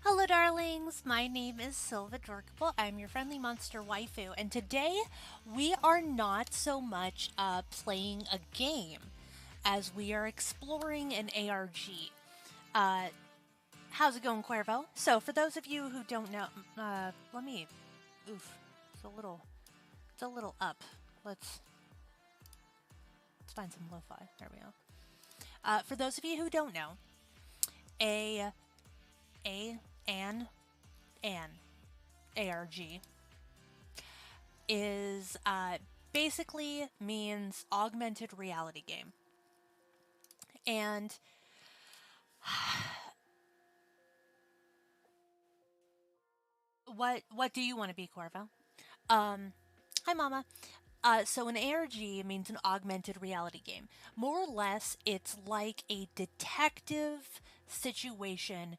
Hello, darlings. My name is Silvadorkable. I'm your friendly monster waifu, and today we are not so much playing a game as we are exploring an ARG. Uh, how's it going, Cuervo? So, for those of you who don't know, let me. Oof, it's a little up. Let's find some lo-fi. There we go. For those of you who don't know, a a an ARG is basically means augmented reality game. And what do you want to be, Corvo? Hi, Mama. So an ARG means an augmented reality game. More or less, it's like a detective situation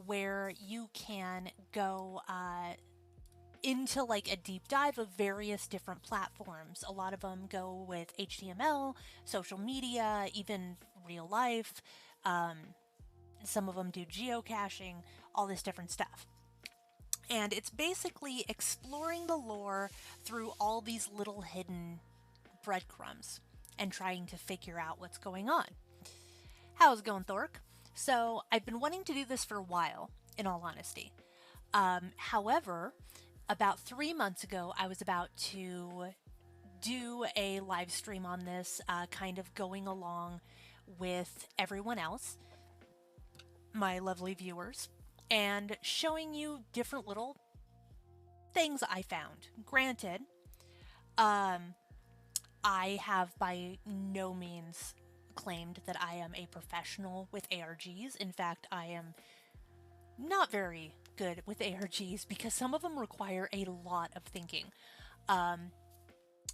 where you can go into like a deep dive of various different platforms. A lot of them go with HTML, social media, even real life. Some of them do geocaching, all this different stuff. And it's basically exploring the lore through all these little hidden breadcrumbs and trying to figure out what's going on. How's it going, Thork? So, I've been wanting to do this for a while, in all honesty. However, about 3 months ago, I was about to do a live stream on this, kind of going along with everyone else, my lovely viewers, and showing you different little things I found. Granted, I have by no means claimed that I am a professional with ARGs. In fact, I am not very good with ARGs because some of them require a lot of thinking.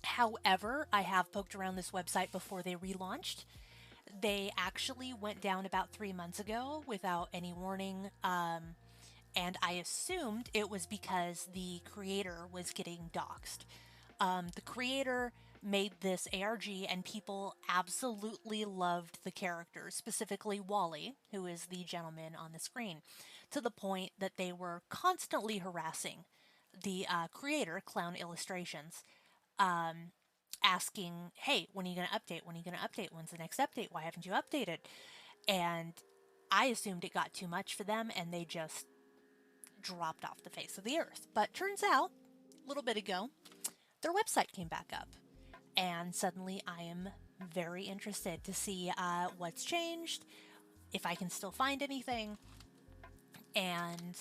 However, I have poked around this website before they relaunched. They actually went down about 3 months ago without any warning. And I assumed it was because the creator was getting doxxed. The creator made this ARG, and people absolutely loved the character, specifically Wally, who is the gentleman on the screen, to the point that they were constantly harassing the creator, Clown Illustrations, asking, hey, when are you going to update? When are you going to update? When's the next update? Why haven't you updated? And I assumed it got too much for them and they just dropped off the face of the earth. But turns out, a little bit ago, their website came back up. And suddenly I am very interested to see what's changed, if I can still find anything. And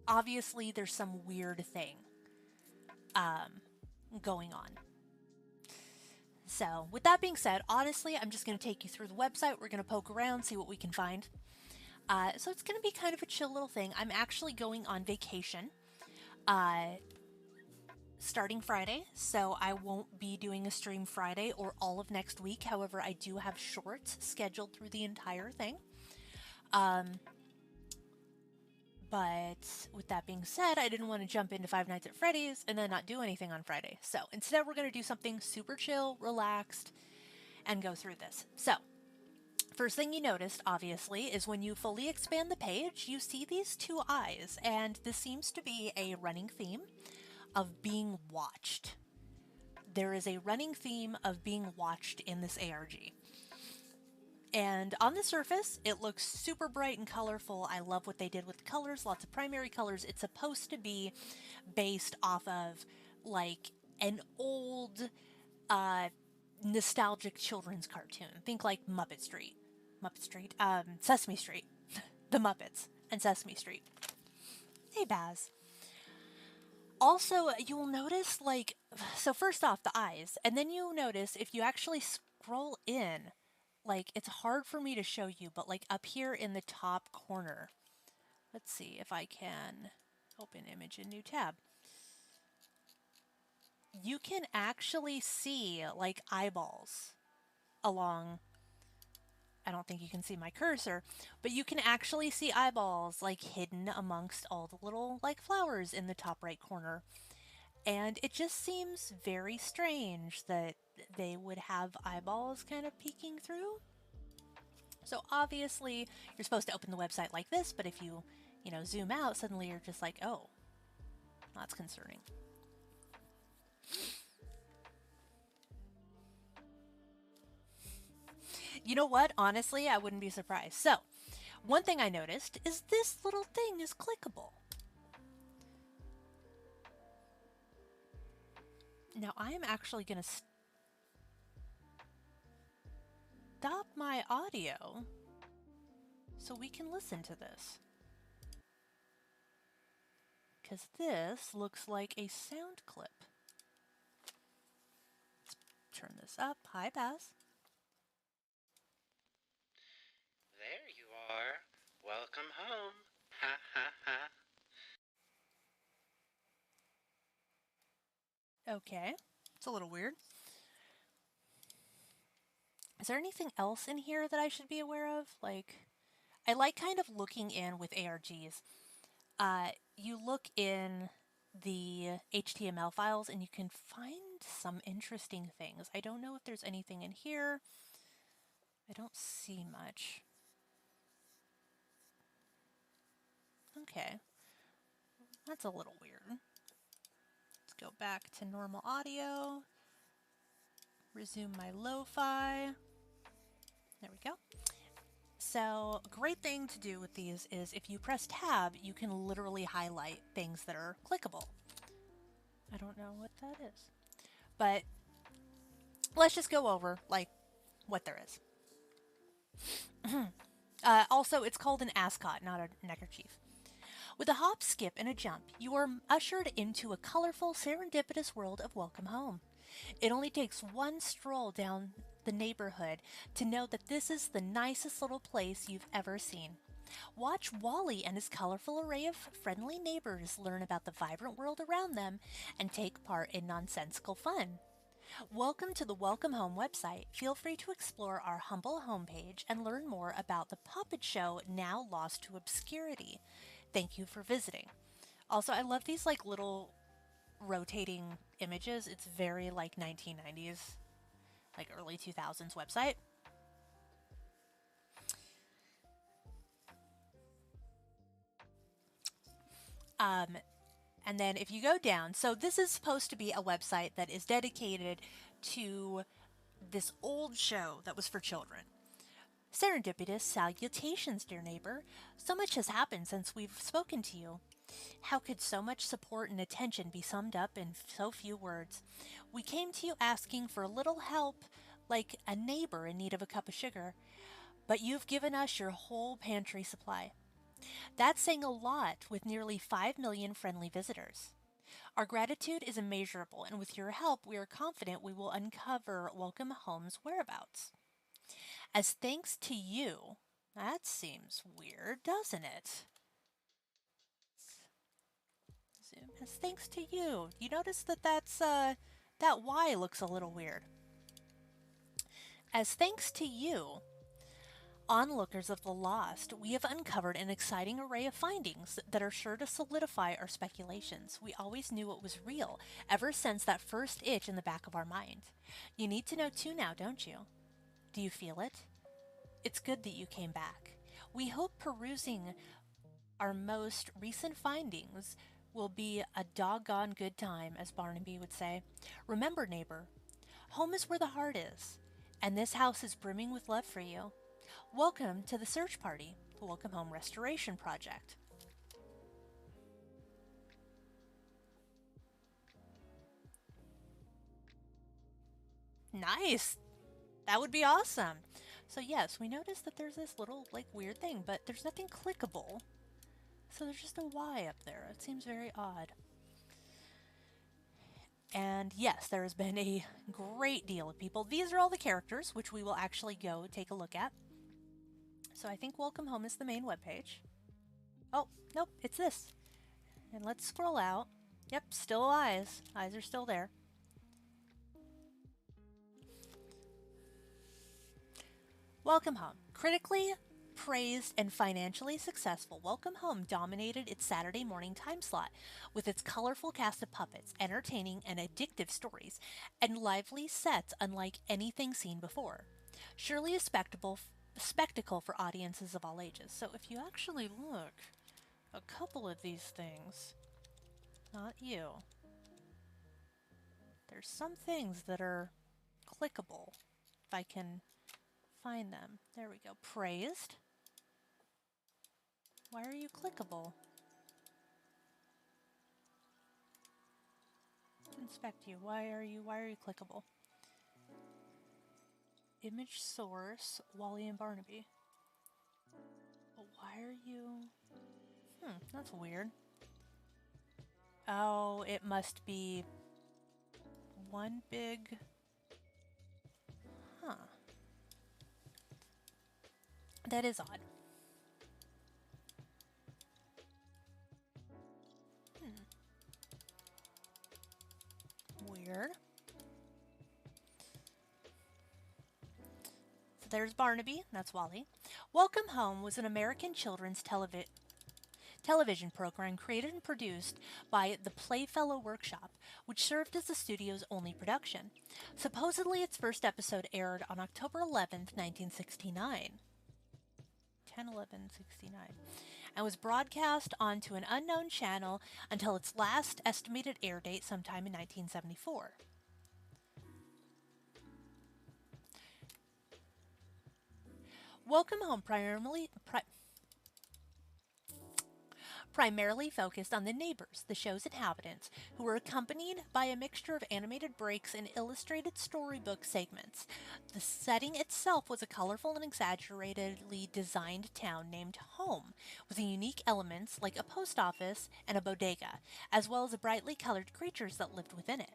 obviously, there's some weird thing going on. So, with that being said, honestly, I'm just going to take you through the website. We're going to poke around, see what we can find. So, it's going to be kind of a chill little thing. I'm actually going on vacation starting Friday, so I won't be doing a stream Friday or all of next week. However, I do have shorts scheduled through the entire thing. But with that being said, I didn't want to jump into Five Nights at Freddy's and then not do anything on Friday. So instead, we're going to do something super chill, relaxed, and go through this. So, first thing you noticed, obviously, is when you fully expand the page, you see these two eyes, and this seems to be a running theme of being watched. There is a running theme of being watched in this ARG. And on the surface, it looks super bright and colorful. I love what they did with the colors, lots of primary colors. It's supposed to be based off of like an old nostalgic children's cartoon. Think like Sesame Street, the Muppets, and Sesame Street. Hey, Baz. Also, you will notice so first off, the eyes, and then you'll notice if you actually scroll in, it's hard for me to show you, but up here in the top corner, let's see if I can open image in new tab. You can actually see eyeballs along. I don't think you can see my cursor, but you can actually see eyeballs hidden amongst all the little flowers in the top right corner. And it just seems very strange that they would have eyeballs kind of peeking through. So obviously, you're supposed to open the website like this, but if you, zoom out, suddenly you're just like, oh, that's concerning. You know what? Honestly, I wouldn't be surprised. So, one thing I noticed is this little thing is clickable. Now, I am actually going to stop my audio so we can listen to this. Because this looks like a sound clip. Let's turn this up. Hi, Baz. There you are. Welcome home. Ha ha ha. Okay. It's a little weird. Is there anything else in here that I should be aware of? I like kind of looking in with ARGs. You look in the HTML files and you can find some interesting things. I don't know if there's anything in here. I don't see much. Okay. That's a little weird. Let's go back to normal audio. Resume my lo-fi. There we go. So, a great thing to do with these is if you press tab, you can literally highlight things that are clickable. I don't know what that is. But let's just go over what there is. Also, it's called an ascot, not a neckerchief. With a hop, skip, and a jump, you are ushered into a colorful, serendipitous world of Welcome Home. It only takes one stroll down the neighborhood to know that this is the nicest little place you've ever seen. Watch Wally and his colorful array of friendly neighbors learn about the vibrant world around them and take part in nonsensical fun. Welcome to the Welcome Home website. Feel free to explore our humble homepage and learn more about the puppet show now lost to obscurity. Thank you for visiting. Also, I love these like little rotating images. It's very like 1990s, like early 2000s website. Um, and then if you go down, so this is supposed to be a website that is dedicated to this old show that was for children. Serendipitous salutations, dear neighbor. So much has happened since we've spoken to you. How could so much support and attention be summed up in so few words? We came to you asking for a little help, like a neighbor in need of a cup of sugar, but you've given us your whole pantry supply. That's saying a lot with nearly 5 million friendly visitors. Our gratitude is immeasurable, and with your help, we are confident we will uncover Welcome Home's whereabouts. As thanks to you, that seems weird, doesn't it? As thanks to you. You notice that that Y looks a little weird. As thanks to you, onlookers of the lost, we have uncovered an exciting array of findings that are sure to solidify our speculations. We always knew it was real, ever since that first itch in the back of our mind. You need to know too now, don't you? Do you feel it? It's good that you came back. We hope perusing our most recent findings will be a doggone good time, as Barnaby would say. Remember, neighbor, home is where the heart is, and this house is brimming with love for you. Welcome to the search party, the Welcome Home Restoration Project. Nice! That would be awesome! So yes, we noticed that there's this little, like, weird thing, but there's nothing clickable. So there's just a Y up there. It seems very odd. And yes, there has been a great deal of people. These are all the characters, which we will actually go take a look at. So I think Welcome Home is the main webpage. Oh, nope, it's this. And let's scroll out. Yep, still eyes. Eyes are still there. Welcome Home. Critically praised and financially successful, Welcome Home dominated its Saturday morning time slot with its colorful cast of puppets, entertaining and addictive stories, and lively sets unlike anything seen before. Surely a spectacle for audiences of all ages. So if you actually look, a couple of these things, not you, there's some things that are clickable, if I can find them. There we go. Praised. Why are you clickable? Let's inspect you. Why are you clickable? Image source, Wally and Barnaby. But why are you... that's weird. Oh, it must be one big... Huh. That is odd. Weird. So there's Barnaby, that's Wally. Welcome Home was an American children's television program created and produced by the Playfellow Workshop, which served as the studio's only production. Supposedly, its first episode aired on October 11th, 1969. 10/11/69, and was broadcast onto an unknown channel until its last estimated air date sometime in 1974. Welcome Home primarily focused on the neighbors, the show's inhabitants, who were accompanied by a mixture of animated breaks and illustrated storybook segments. The setting itself was a colorful and exaggeratedly designed town named Home, with unique elements like a post office and a bodega, as well as the brightly colored creatures that lived within it.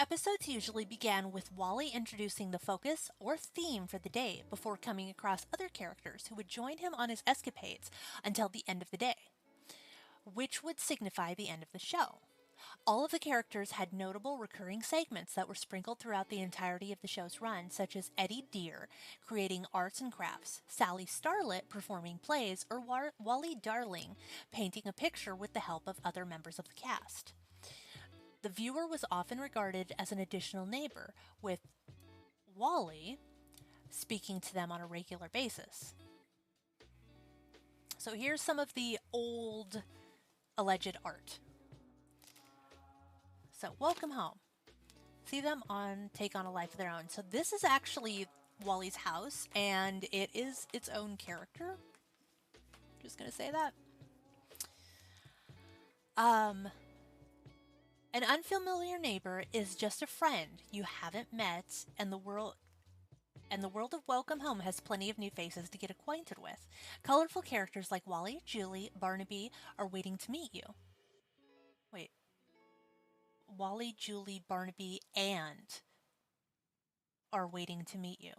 Episodes usually began with Wally introducing the focus or theme for the day before coming across other characters who would join him on his escapades until the end of the day, which would signify the end of the show. All of the characters had notable recurring segments that were sprinkled throughout the entirety of the show's run, such as Eddie Deer creating arts and crafts, Sally Starlet performing plays, or Wally Darling painting a picture with the help of other members of the cast. The viewer was often regarded as an additional neighbor, with Wally speaking to them on a regular basis. So here's some of the old alleged art. So, welcome home. See them take on a life of their own. So this is actually Wally's house, and it is its own character. Just gonna say that. An unfamiliar neighbor is just a friend you haven't met, and the world of Welcome Home has plenty of new faces to get acquainted with. Colorful characters like Wally, Julie, Barnaby are waiting to meet you. Wait. Wally, Julie, Barnaby, and are waiting to meet you.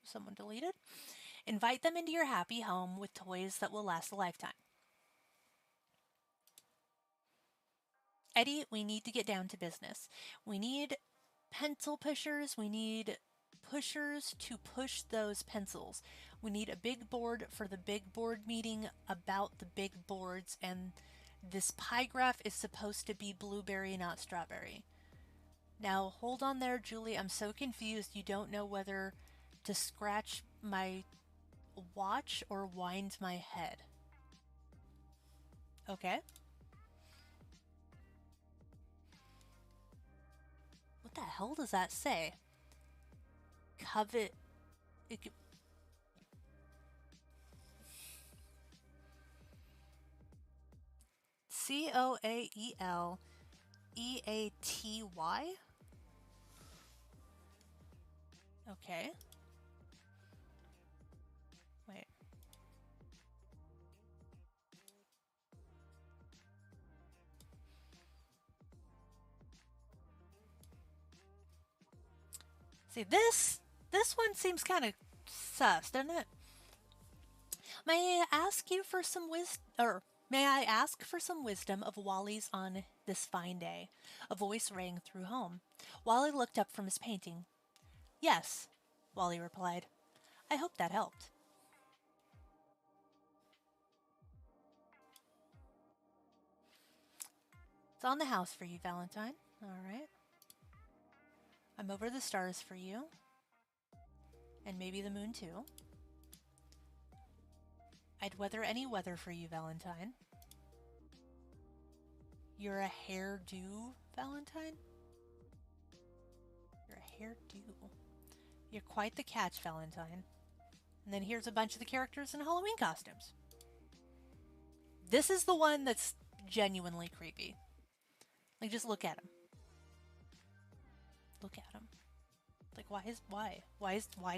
Someone deleted? Invite them into your happy home with toys that will last a lifetime. Eddie, we need to get down to business. We need pencil pushers. We need pushers to push those pencils. We need a big board for the big board meeting about the big boards, and this pie graph is supposed to be blueberry, not strawberry. Now, hold on there, Julie. I'm so confused. You don't know whether to scratch my watch or wind my head. Okay. What the hell does that say? Covet. Coaeleaty? Okay. Wait. See, this one seems kind of sus, doesn't it? May I ask you for some wisdom, or may I ask for some wisdom of Wally's on this fine day? A voice rang through home. Wally looked up from his painting. Yes, Wally replied. I hope that helped. It's on the house for you, Valentine. All right. I'm over the stars for you. And maybe the moon, too. I'd weather any weather for you, Valentine. You're a hairdo, Valentine? You're a hairdo. You're quite the catch, Valentine. And then here's a bunch of the characters in Halloween costumes. This is the one that's genuinely creepy. Like, just look at him. Look at him. Like, why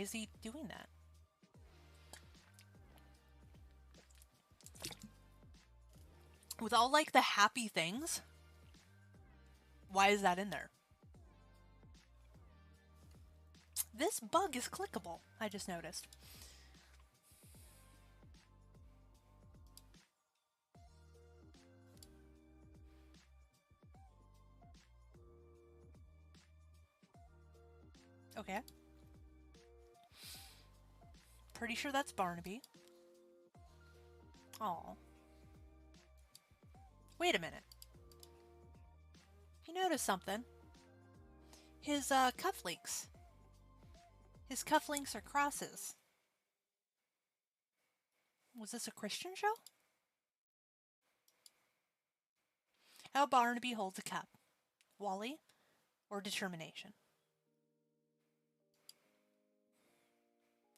is he doing that? With all, like, the happy things, why is that in there? This bug is clickable, I just noticed. Okay. Pretty sure that's Barnaby. Oh. Wait a minute. You notice something? His cufflinks. His cufflinks are crosses. Was this a Christian show? How Barnaby holds a cup. Wally or determination?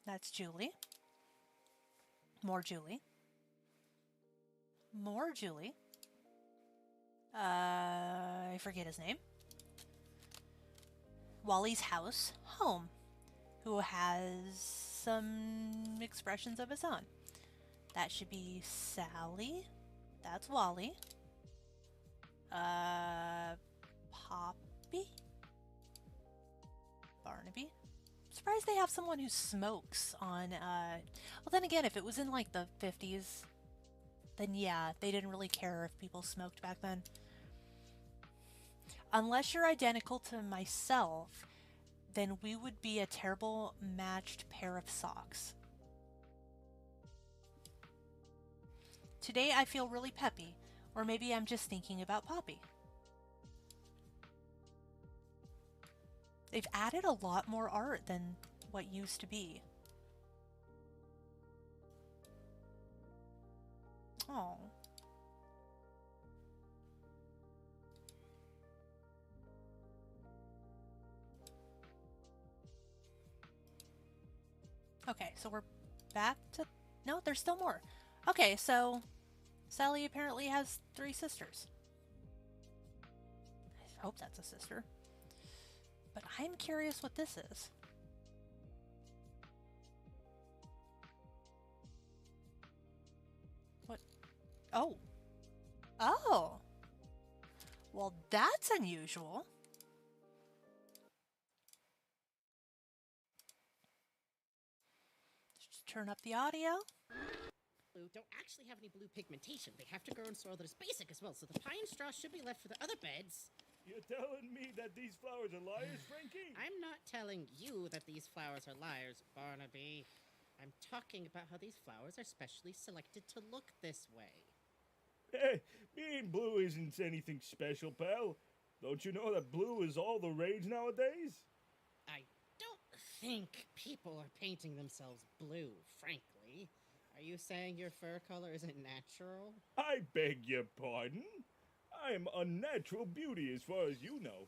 That's Julie. More Julie. More Julie. I forget his name. Wally's house, home, who has some expressions of his own. That should be Sally. That's Wally. Poppy? Barnaby? Surprised they have someone who smokes on, well, then again, if it was in like the 50s, then yeah, they didn't really care if people smoked back then. Unless you're identical to myself, then we would be a terrible matched pair of socks. Today I feel really peppy, or maybe I'm just thinking about Poppy. They've added a lot more art than what used to be. Oh. Okay, so we're back to... No, there's still more. Okay, so Sally apparently has 3 sisters. I hope that's a sister. But I'm curious what this is. What? Oh. Oh. Well, that's unusual. Just turn up the audio. Blue don't actually have any blue pigmentation. They have to grow in soil that is basic as well, so the pine straw should be left for the other beds. You're telling me that these flowers are liars, Frankie? I'm not telling you that these flowers are liars, Barnaby. I'm talking about how these flowers are specially selected to look this way. Hey, being blue isn't anything special, pal. Don't you know that blue is all the rage nowadays? I don't think people are painting themselves blue, frankly. Are you saying your fur color isn't natural? I beg your pardon? I am unnatural beauty as far as you know.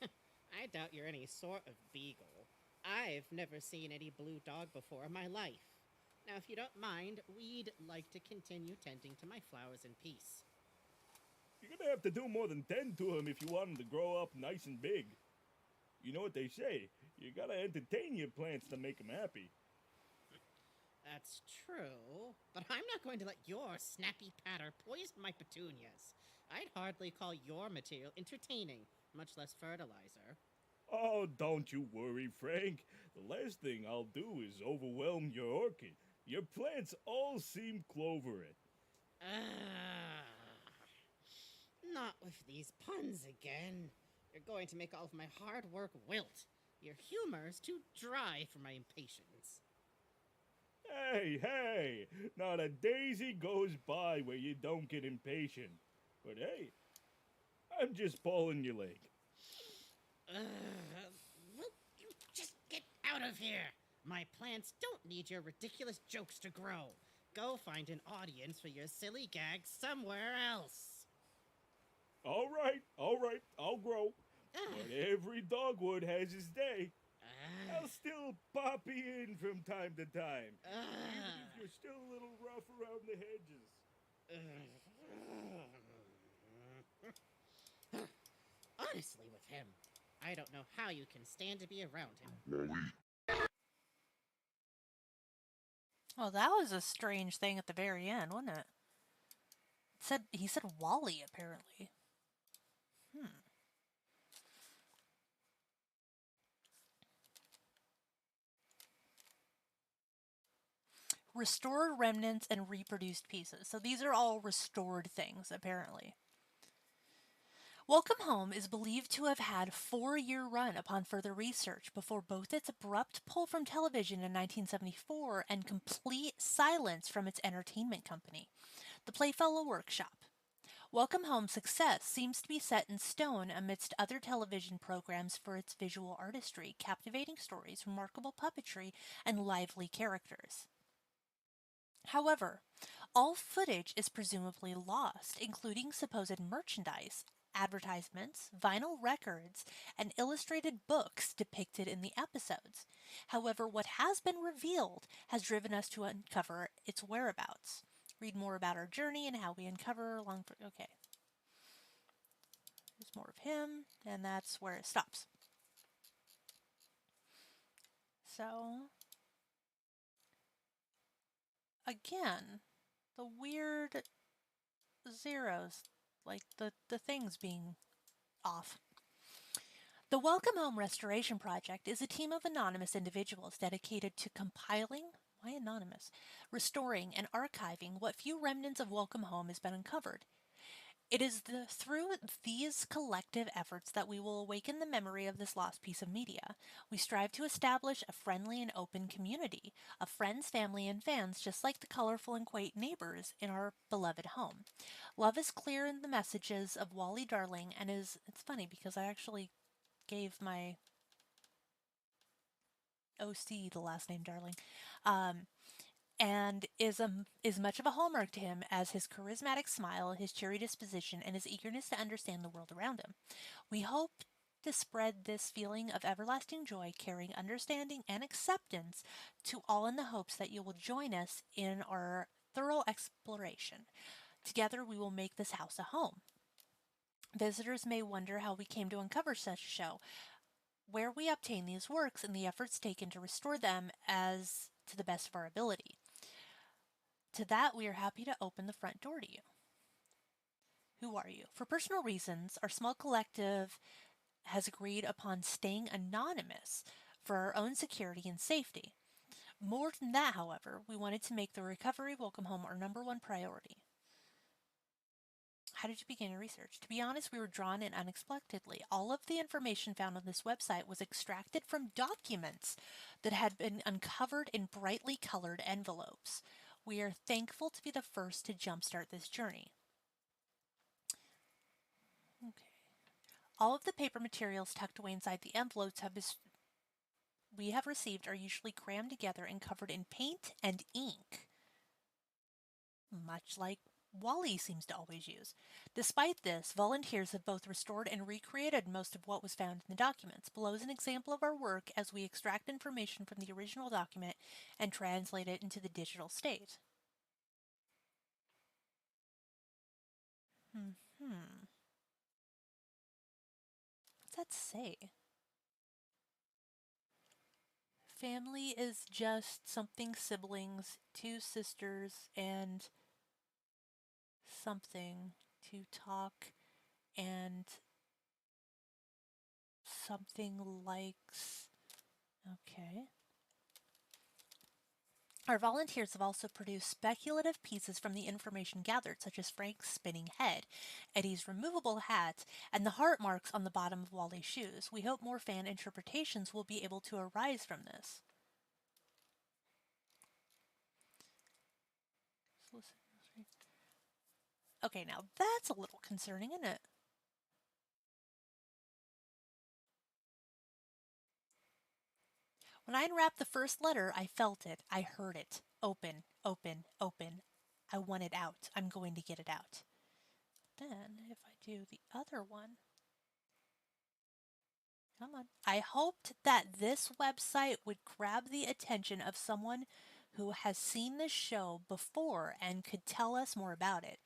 I doubt you're any sort of beagle. I've never seen any blue dog before in my life. Now, if you don't mind, we'd like to continue tending to my flowers in peace. You're gonna have to do more than tend to them if you want them to grow up nice and big. You know what they say, you gotta entertain your plants to make them happy. That's true, but I'm not going to let your snappy patter poison my petunias. I'd hardly call your material entertaining, much less fertilizer. Oh, don't you worry, Frank. The last thing I'll do is overwhelm your orchid. Your plants all seem clovered. Not with these puns again. You're going to make all of my hard work wilt. Your humor's too dry for my impatience. Hey, not a daisy goes by where you don't get impatient. But hey, I'm just pulling your leg. Will you just get out of here? My plants don't need your ridiculous jokes to grow. Go find an audience for your silly gags somewhere else. All right, I'll grow. But every dogwood has its day. I'll still pop you in from time to time, even if you're still a little rough around the hedges. Honestly, with him, I don't know how you can stand to be around him. Oh, that was a strange thing at the very end, wasn't it? He said Wally, apparently. Restored remnants and reproduced pieces. So these are all restored things, apparently. Welcome Home is believed to have had a 4-year run upon further research before both its abrupt pull from television in 1974 and complete silence from its entertainment company, the Playfellow Workshop. Welcome Home's success seems to be set in stone amidst other television programs for its visual artistry, captivating stories, remarkable puppetry, and lively characters. However, all footage is presumably lost, including supposed merchandise, advertisements, vinyl records, and illustrated books depicted in the episodes. However, what has been revealed has driven us to uncover its whereabouts. Read more about our journey and how we uncover along. Okay. There's more of him, and that's where it stops. So, again, the weird zeros like the things being off. The Welcome Home Restoration Project is a team of anonymous individuals dedicated to compiling, why anonymous, restoring and archiving what few remnants of Welcome Home has been uncovered. It is through these collective efforts that we will awaken the memory of this lost piece of media. We strive to establish a friendly and open community of friends, family, and fans, just like the colorful and quaint neighbors in our beloved home. Love is clear in the messages of Wally Darling, and it's funny because I actually gave my OC the last name Darling. Um, and is much of a hallmark to him as his charismatic smile, his cheery disposition, and his eagerness to understand the world around him. We hope to spread this feeling of everlasting joy, caring, understanding, and acceptance to all in the hopes that you will join us in our thorough exploration. Together, we will make this house a home. Visitors may wonder how we came to uncover such a show, where we obtain these works, and the efforts taken to restore them as to the best of our ability. To that, we are happy to open the front door to you. Who are you? For personal reasons, our small collective has agreed upon staying anonymous for our own security and safety. More than that, however, we wanted to make the recovery of Welcome Home our number one priority. How did you begin your research? To be honest, we were drawn in unexpectedly. All of the information found on this website was extracted from documents that had been uncovered in brightly colored envelopes. We are thankful to be the first to jumpstart this journey. Okay. All of the paper materials tucked away inside the envelopes we have received are usually crammed together and covered in paint and ink, much like Wally seems to always use. Despite this, volunteers have both restored and recreated most of what was found in the documents. Below is an example of our work as we extract information from the original document and translate it into the digital state. What's that say? Family is just something siblings, two sisters, and something to talk, and something likes. Okay. Our volunteers have also produced speculative pieces from the information gathered, such as Frank's spinning head, Eddie's removable hat, and the heart marks on the bottom of Wally's shoes. We hope more fan interpretations will be able to arise from this. Okay, now that's a little concerning, isn't it? When I unwrapped the first letter, I felt it. I heard it. Open, open, open. I want it out. I'm going to get it out. Then, if I do the other one, come on. I hoped that this website would grab the attention of someone who has seen this show before and could tell us more about it.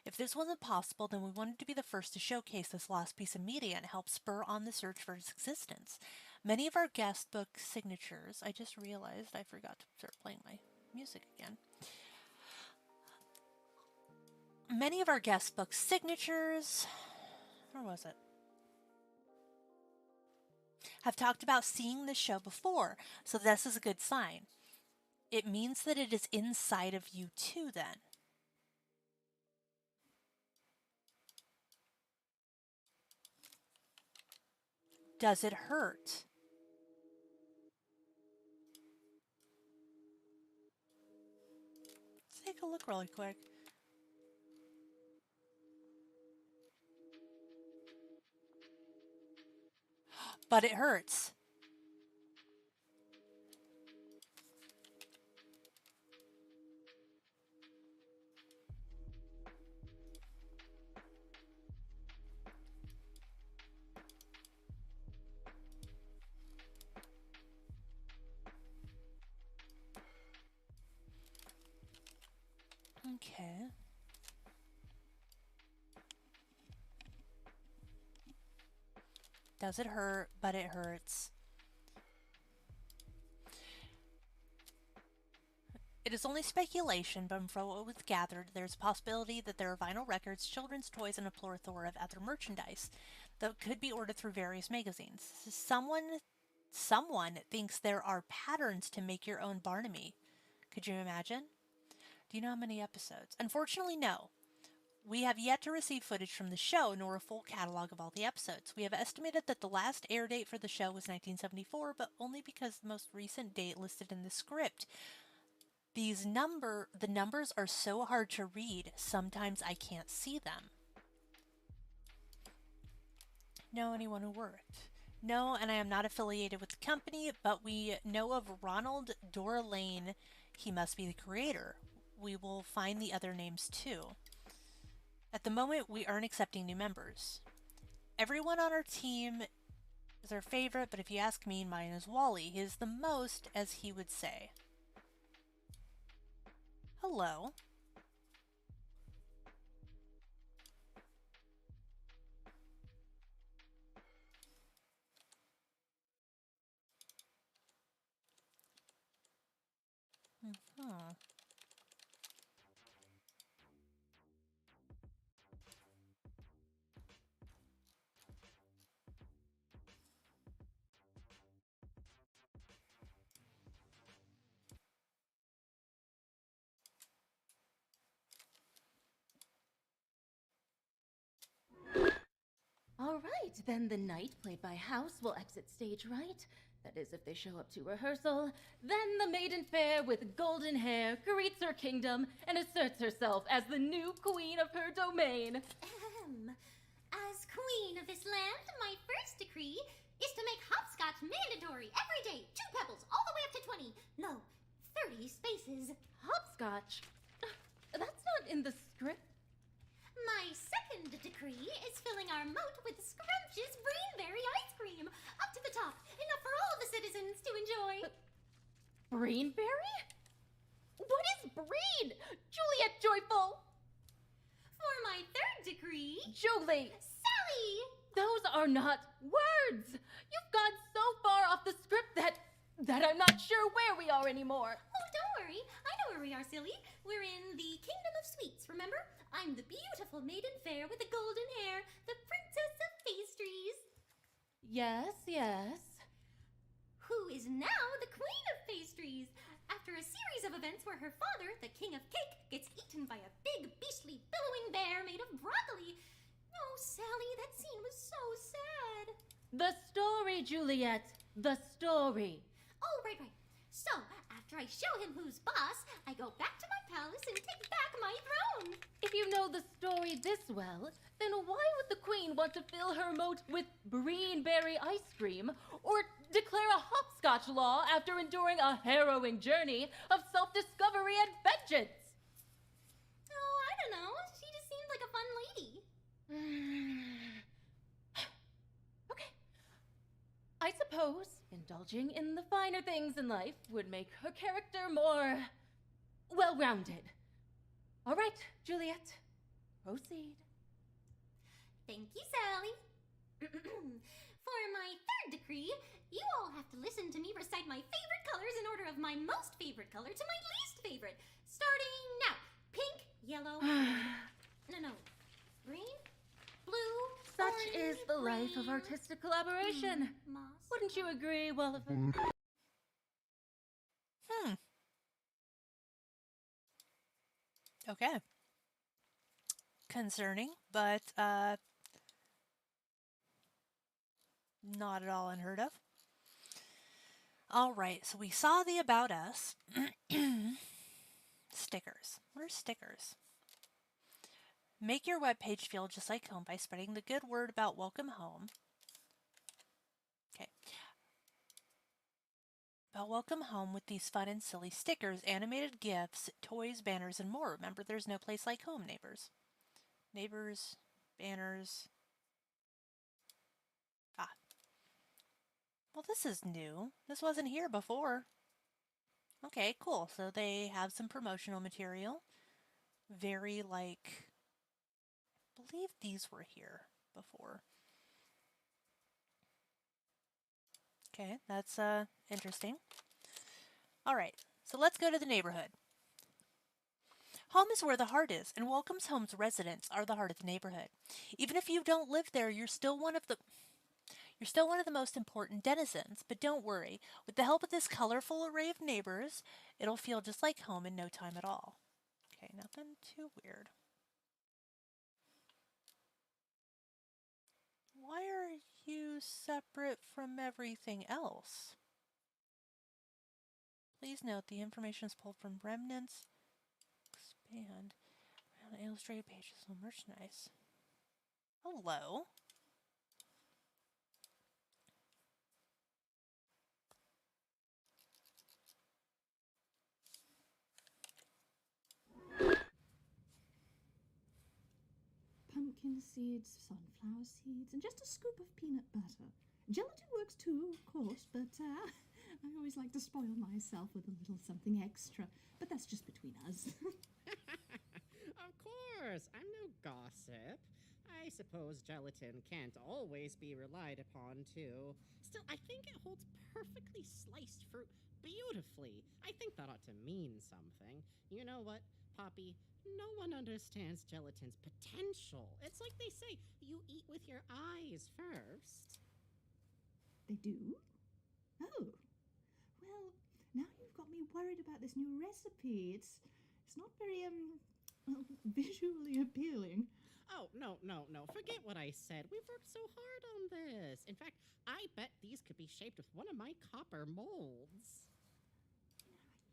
If this wasn't possible, then we wanted to be the first to showcase this lost piece of media and help spur on the search for its existence. Many of our guest book signatures, I just realized I forgot to start playing my music again. Many of our guest book signatures, where was it? Have talked about seeing this show before, so this is a good sign. It means that it is inside of you too, then. Does it hurt? Let's take a look really quick. But it hurts. Okay. Does it hurt? But it hurts. It is only speculation, but from what was gathered, there's a possibility that there are vinyl records, children's toys, and a plethora of other merchandise that could be ordered through various magazines. Someone thinks there are patterns to make your own Barnaby. Could you imagine? Do you know how many episodes? Unfortunately, no. We have yet to receive footage from the show, nor a full catalog of all the episodes. We have estimated that the last air date for the show was 1974, but only because the most recent date listed in the script. The numbers are so hard to read, sometimes I can't see them. Know anyone who worked? No, and I am not affiliated with the company, but we know of Ronald Dorlane. He must be the creator. We will find the other names too. At the moment, we aren't accepting new members. Everyone on our team is our favorite, but if you ask me, mine is Wally. He is the most, as he would say. Hello. Hmm. All right, then the knight played by House will exit stage right. That is, if they show up to rehearsal. Then the maiden fair with golden hair greets her kingdom and asserts herself as the new queen of her domain. As queen of this land, my first decree is to make hopscotch mandatory every day. 2 pebbles, all the way up to 20. No, 30 spaces. Hopscotch? That's not in the script. My second decree is filling our moat with scrumptious brainberry ice cream. Up to the top, enough for all the citizens to enjoy. Brainberry? What is brain? Juliet Joyful! For my third decree... Julie! Sally! Those are not words! You've gone so far off the script that I'm not sure where we are anymore. Oh, don't worry. I know where we are, silly. We're in the Kingdom of Sweets, remember? I'm the beautiful maiden fair with the golden hair, the princess of pastries. Yes, yes. Who is now the queen of pastries. After a series of events where her father, the king of cake, gets eaten by a big, beastly, billowing bear made of broccoli. Oh, Sally, that scene was so sad. The story, Juliet. The story. Oh, right. So, after I show him who's boss, I go back to my palace and take back my throne. If you know the story this well, then why would the queen want to fill her moat with brainberry ice cream or declare a hopscotch law after enduring a harrowing journey of self-discovery and vengeance? Oh, I don't know. She just seemed like a fun lady. Okay. I suppose indulging in the finer things in life would make her character more well-rounded. All right, Juliet, proceed. Thank you, Sally. For my third decree, you all have to listen to me recite my favorite colors in order of my most favorite color to my least favorite. Starting now. Pink, yellow, red. No. Green, blue, Such orange, is the life of green, artistic collaboration. moss. Wouldn't you agree, Well, Okay. Concerning, but not at all unheard of. All right, so we saw the About Us. Stickers. What are stickers? Make your webpage feel just like home by spreading the good word about Welcome Home. Okay. About Welcome Home with these fun and silly stickers, animated GIFs, toys, banners, and more. Remember, there's no place like home, neighbors. Neighbors, banners. Well, this is new. This wasn't here before. Okay, cool. So they have some promotional material. Very I believe these were here before. Okay, that's interesting. All right, so let's go to the neighborhood. Home is where the heart is, and Welcome's Home's residents are the heart of the neighborhood. Even if you don't live there, you're still one of the most important denizens, but don't worry. With the help of this colorful array of neighbors, it'll feel just like home in no time at all. Okay, nothing too weird. Why are you separate from everything else? Please note the information is pulled from remnants. Expand. Around illustrated pages of merchandise. Hello. Pumpkin seeds, sunflower seeds, and just a scoop of peanut butter. Gelatin works too, of course, but I always like to spoil myself with a little something extra. But that's just between us. Of course, I'm no gossip. I suppose gelatin can't always be relied upon, too. Still, I think it holds perfectly sliced fruit beautifully. I think that ought to mean something. You know what, Poppy? No one understands gelatin's potential. It's like they say, you eat with your eyes first. They do? Oh. Well, now you've got me worried about this new recipe. It's not very, well, visually appealing. Oh, no. Forget what I said. We've worked so hard on this. In fact, I bet these could be shaped with one of my copper molds.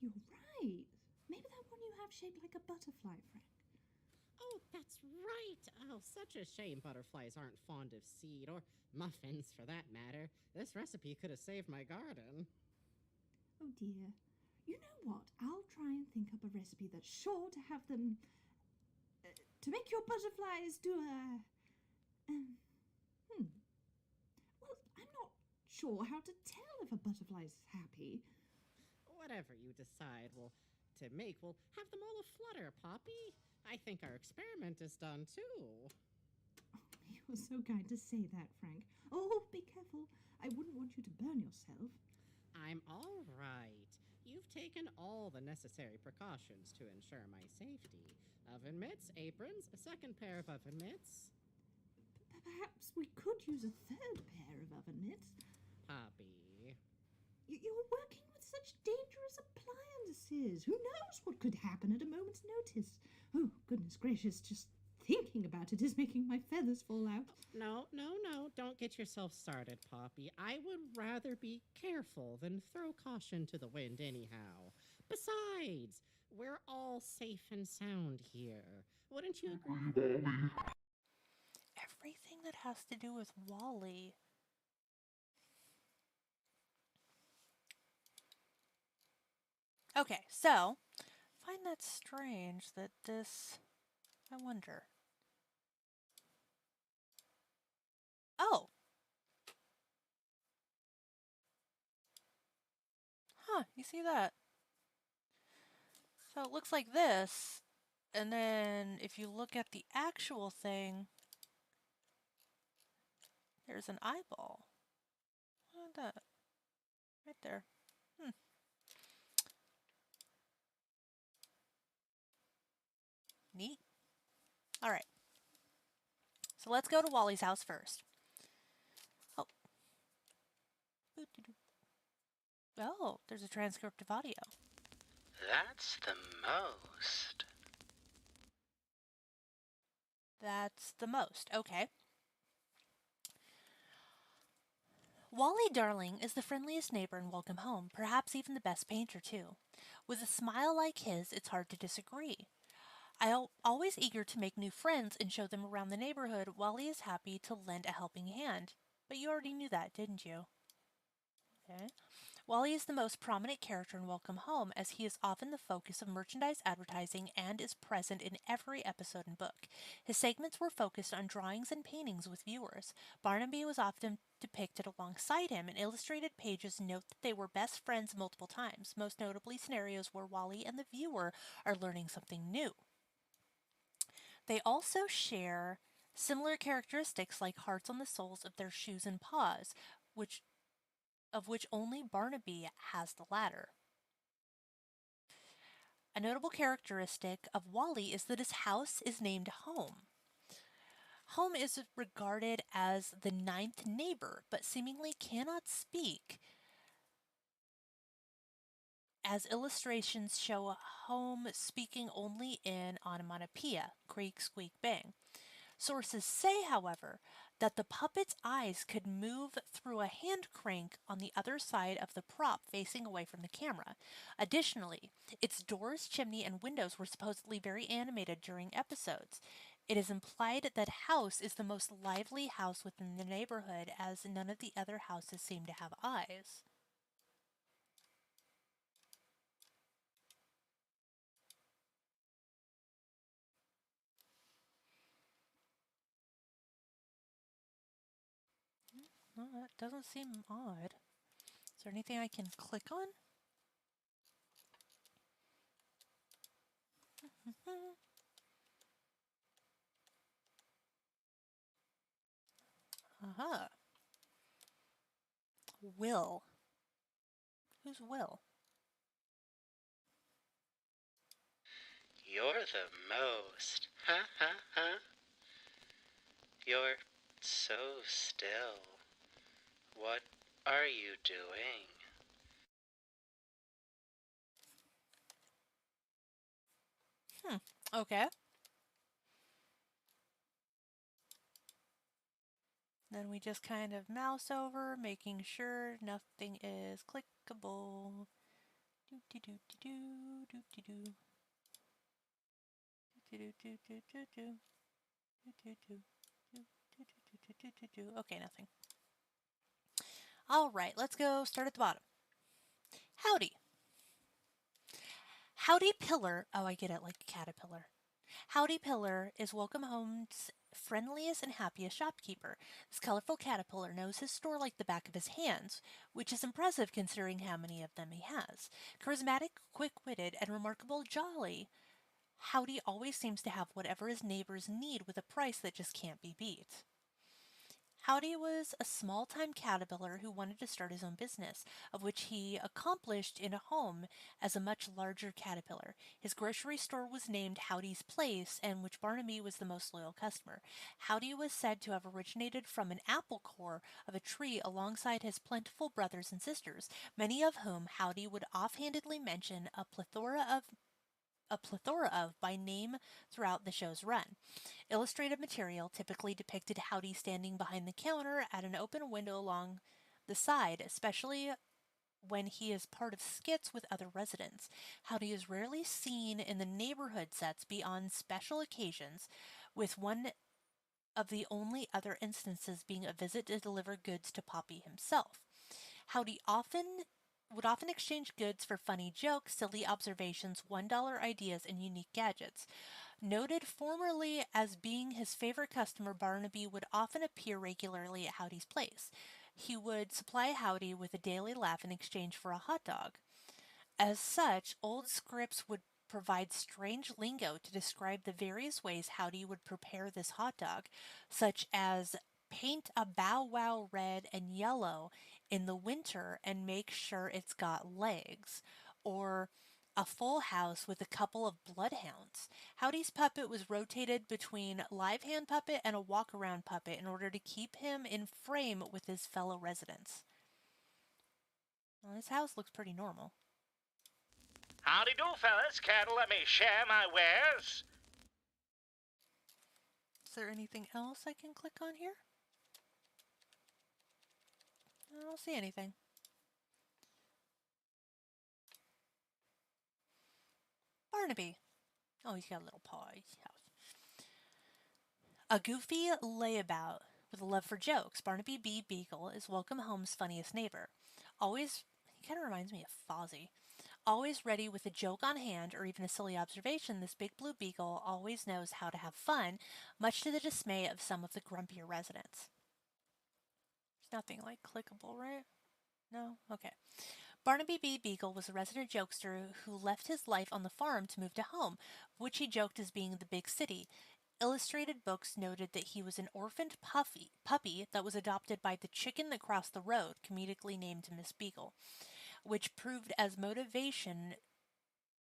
You're right. Maybe that one you have shaped like a butterfly, Frank. Oh, that's right. Oh, such a shame butterflies aren't fond of seed, or muffins for that matter. This recipe could have saved my garden. Oh dear. You know what? I'll try and think up a recipe that's sure to have them... to make your butterflies do a... Well, I'm not sure how to tell if a butterfly's happy. Whatever you decide to make, we'll have them all aflutter, Poppy. I think our experiment is done, too. Oh, you're so kind to say that, Frank. Oh, be careful. I wouldn't want you to burn yourself. I'm all right. You've taken all the necessary precautions to ensure my safety. Oven mitts, aprons, a second pair of oven mitts. Perhaps we could use a third pair of oven mitts. Poppy. You're working with such dangerous appliances. Who knows what could happen at a moment's notice? Oh, goodness gracious, just thinking about it is making my feathers fall out. No. Don't get yourself started, Poppy. I would rather be careful than throw caution to the wind anyhow. Besides, we're all safe and sound here. Wouldn't you agree? Everything that has to do with Wally. Okay, so, I find that strange that this... I wonder. Oh! Huh, you see that? So it looks like this, and then if you look at the actual thing, there's an eyeball. Look at that. Right there. Neat. Alright. So let's go to Wally's house first. Oh. Oh, there's a transcript of audio. That's the most. That's the most. Okay. Wally Darling is the friendliest neighbor in Welcome Home, perhaps even the best painter, too. With a smile like his, it's hard to disagree. Always eager to make new friends and show them around the neighborhood, Wally is happy to lend a helping hand. But you already knew that, didn't you? Okay. Wally is the most prominent character in Welcome Home, as he is often the focus of merchandise advertising and is present in every episode and book. His segments were focused on drawings and paintings with viewers. Barnaby was often depicted alongside him, and illustrated pages note that they were best friends multiple times, most notably scenarios where Wally and the viewer are learning something new. They also share similar characteristics like hearts on the soles of their shoes and paws, of which only Barnaby has the latter. A notable characteristic of Wally is that his house is named Home. Home is regarded as the ninth neighbor, but seemingly cannot speak, as illustrations show Home speaking only in onomatopoeia, creak, squeak, bang. Sources say, however, that the puppet's eyes could move through a hand crank on the other side of the prop facing away from the camera. Additionally, its doors, chimney, and windows were supposedly very animated during episodes. It is implied that house is the most lively house within the neighborhood, as none of the other houses seem to have eyes. No, that doesn't seem odd. Is there anything I can click on? Aha. Will. Who's Will? You're the most. Ha ha ha. You're so still. What are you doing? Okay. Then we just kind of mouse over, making sure nothing is clickable. Do do do do do do do do do do do do do do do do do. Okay, nothing. All right, let's go start at the bottom. Howdy. Howdy Pillar. Oh, I get it, like a caterpillar. Howdy Pillar is Welcome Home's friendliest and happiest shopkeeper. This colorful caterpillar knows his store like the back of his hands, which is impressive considering how many of them he has. Charismatic, quick-witted, and remarkable jolly, Howdy always seems to have whatever his neighbors need with a price that just can't be beat. Howdy was a small time caterpillar who wanted to start his own business, of which he accomplished in a home as a much larger caterpillar. His grocery store was named Howdy's Place, and which Barnaby was the most loyal customer. Howdy was said to have originated from an apple core of a tree alongside his plentiful brothers and sisters, many of whom Howdy would offhandedly mention a plethora of by name throughout the show's run. Illustrative material typically depicted Howdy standing behind the counter at an open window along the side, especially when he is part of skits with other residents. Howdy is rarely seen in the neighborhood sets beyond special occasions, with one of the only other instances being a visit to deliver goods to Poppy himself. Howdy would often exchange goods for funny jokes, silly observations, $1 ideas, and unique gadgets. Noted formerly as being his favorite customer, Barnaby would often appear regularly at Howdy's place. He would supply Howdy with a daily laugh in exchange for a hot dog. As such, old scripts would provide strange lingo to describe the various ways Howdy would prepare this hot dog, such as paint a bow wow red and yellow in the winter and make sure it's got legs, or a full house with a couple of bloodhounds. Howdy's puppet was rotated between live hand puppet and a walk around puppet in order to keep him in frame with his fellow residents. Well, this house looks pretty normal. Howdy do, fellas. Care to let me share my wares? Is there anything else I can click on here? I don't see anything. Barnaby. Oh, he's got a little paw. A goofy layabout with a love for jokes, Barnaby B. Beagle is Welcome Home's funniest neighbor. Always, he kind of reminds me of Fozzie. Always ready with a joke on hand or even a silly observation, this big blue beagle always knows how to have fun, much to the dismay of some of the grumpier residents. There's nothing like clickable, right? No? Okay. Barnaby B. Beagle was a resident jokester who left his life on the farm to move to home, which he joked as being the big city. Illustrated books noted that he was an orphaned puppy that was adopted by the chicken that crossed the road, comedically named Miss Beagle, which proved as motivation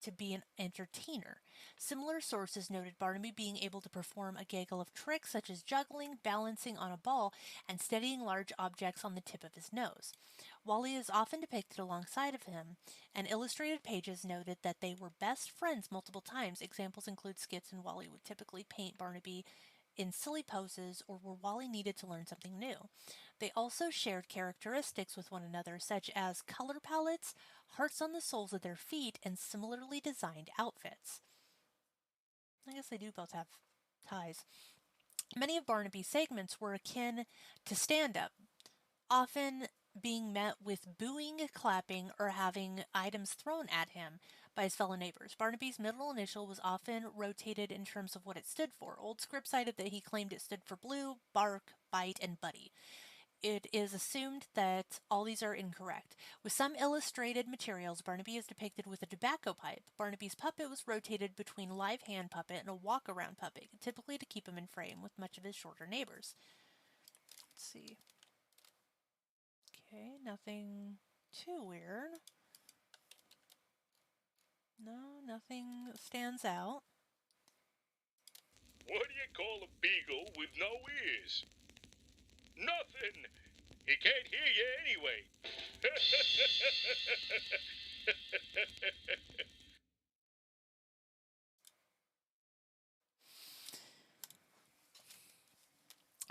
to be an entertainer. Similar sources noted Barnaby being able to perform a gaggle of tricks such as juggling, balancing on a ball, and steadying large objects on the tip of his nose. Wally is often depicted alongside of him, and illustrated pages noted that they were best friends multiple times. Examples include skits in Wally would typically paint Barnaby in silly poses or where Wally needed to learn something new. They also shared characteristics with one another, such as color palettes, hearts on the soles of their feet, and similarly designed outfits. I guess they do both have ties. Many of Barnaby's segments were akin to stand up, often being met with booing, clapping, or having items thrown at him by his fellow neighbors. Barnaby's middle initial was often rotated in terms of what it stood for. Old script cited that he claimed it stood for blue, bark, bite, and buddy. It is assumed that all these are incorrect. With some illustrated materials, Barnaby is depicted with a tobacco pipe. Barnaby's puppet was rotated between live hand puppet and a walk around puppet, typically to keep him in frame with much of his shorter neighbors. Let's see. Okay, nothing too weird. No, nothing stands out. What do you call a beagle with no ears? Nothing! He can't hear you anyway.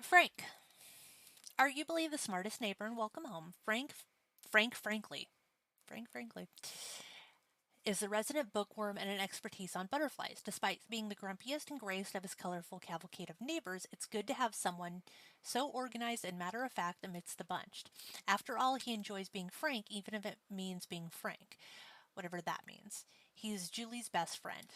Frank. Arguably the smartest neighbor in Welcome Home, Frank Frankly is the resident bookworm and an expertise on butterflies. Despite being the grumpiest and grayest of his colorful cavalcade of neighbors, it's good to have someone so organized and matter of fact amidst the bunch. After all, he enjoys being Frank, even if it means being frank, whatever that means. He's Julie's best friend.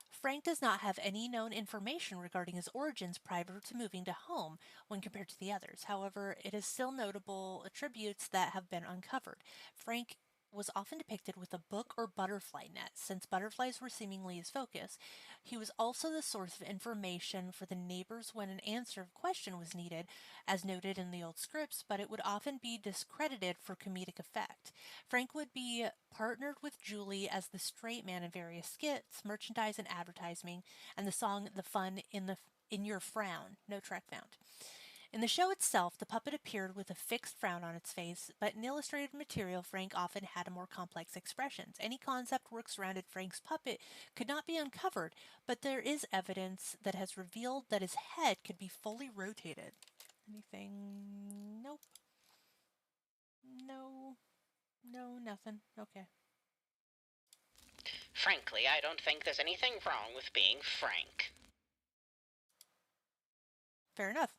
Frank does not have any known information regarding his origins prior to moving to home when compared to the others. However, it is still notable attributes that have been uncovered. Frank was often depicted with a book or butterfly net, since butterflies were seemingly his focus. He was also the source of information for the neighbors when an answer of question was needed, as noted in the old scripts, but it would often be discredited for comedic effect. Frank would be partnered with Julie as the straight man in various skits, merchandise and advertising, and the song "The Fun in Your Frown," no track found. In the show itself, the puppet appeared with a fixed frown on its face, but in illustrated material, Frank often had more complex expressions. Any concept work surrounded Frank's puppet could not be uncovered, but there is evidence that has revealed that his head could be fully rotated. Anything? Nope. No. No, nothing. Okay. Frankly, I don't think there's anything wrong with being frank. Fair enough.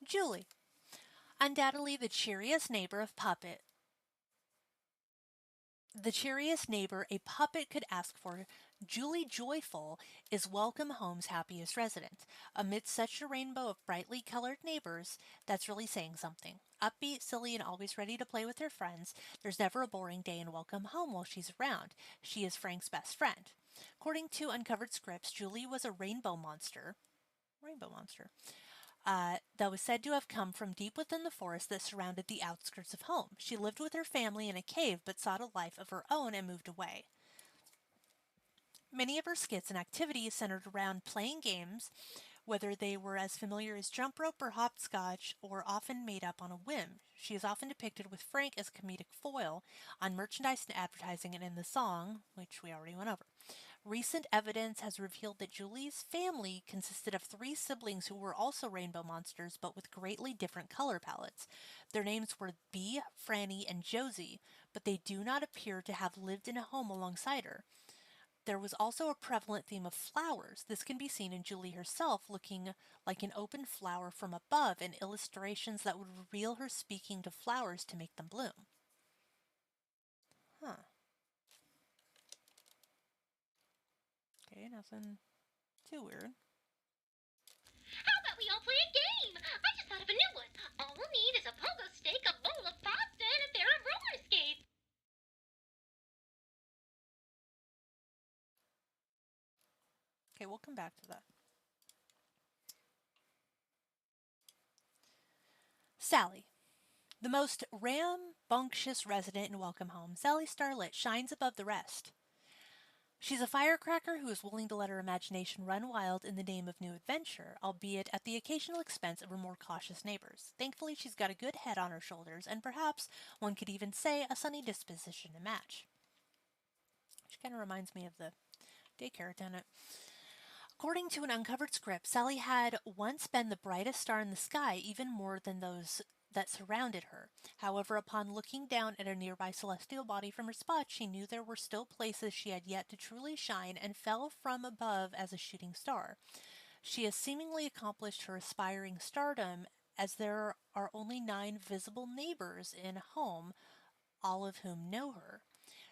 Julie. Undoubtedly the cheeriest neighbor of Puppet. The cheeriest neighbor a puppet could ask for, Julie Joyful is Welcome Home's happiest resident. Amidst such a rainbow of brightly colored neighbors, that's really saying something. Upbeat, silly, and always ready to play with her friends, there's never a boring day in Welcome Home while she's around. She is Frank's best friend. According to uncovered scripts, Julie was a rainbow monster. That was said to have come from deep within the forest that surrounded the outskirts of home. She lived with her family in a cave but sought a life of her own and moved away. Many of her skits and activities centered around playing games, whether they were as familiar as jump rope or hopscotch, or often made up on a whim. She is often depicted with Frank as comedic foil on merchandise and advertising and in the song, which we already went over. Recent evidence has revealed that Julie's family consisted of 3 siblings who were also rainbow monsters but with greatly different color palettes. Their names were Bee, Franny, and Josie, but they do not appear to have lived in a home alongside her. There was also a prevalent theme of flowers. This can be seen in Julie herself looking like an open flower from above and illustrations that would reveal her speaking to flowers to make them bloom. Huh. Okay, nothing too weird. How about we all play a game? I just thought of a new one. All we'll need is a pogo stick, a bowl of pasta, and a pair of roller skates. Okay, we'll come back to that. Sally. The most rambunctious resident in Welcome Home, Sally Starlet shines above the rest. She's a firecracker who is willing to let her imagination run wild in the name of new adventure, albeit at the occasional expense of her more cautious neighbors. Thankfully, she's got a good head on her shoulders, and perhaps one could even say a sunny disposition to match. Which kind of reminds me of the daycare attendant. According to an uncovered script, Sally had once been the brightest star in the sky, even more than those that surrounded her. However, upon looking down at a nearby celestial body from her spot, she knew there were still places she had yet to truly shine and fell from above as a shooting star. She has seemingly accomplished her aspiring stardom, as there are only 9 visible neighbors in home, all of whom know her.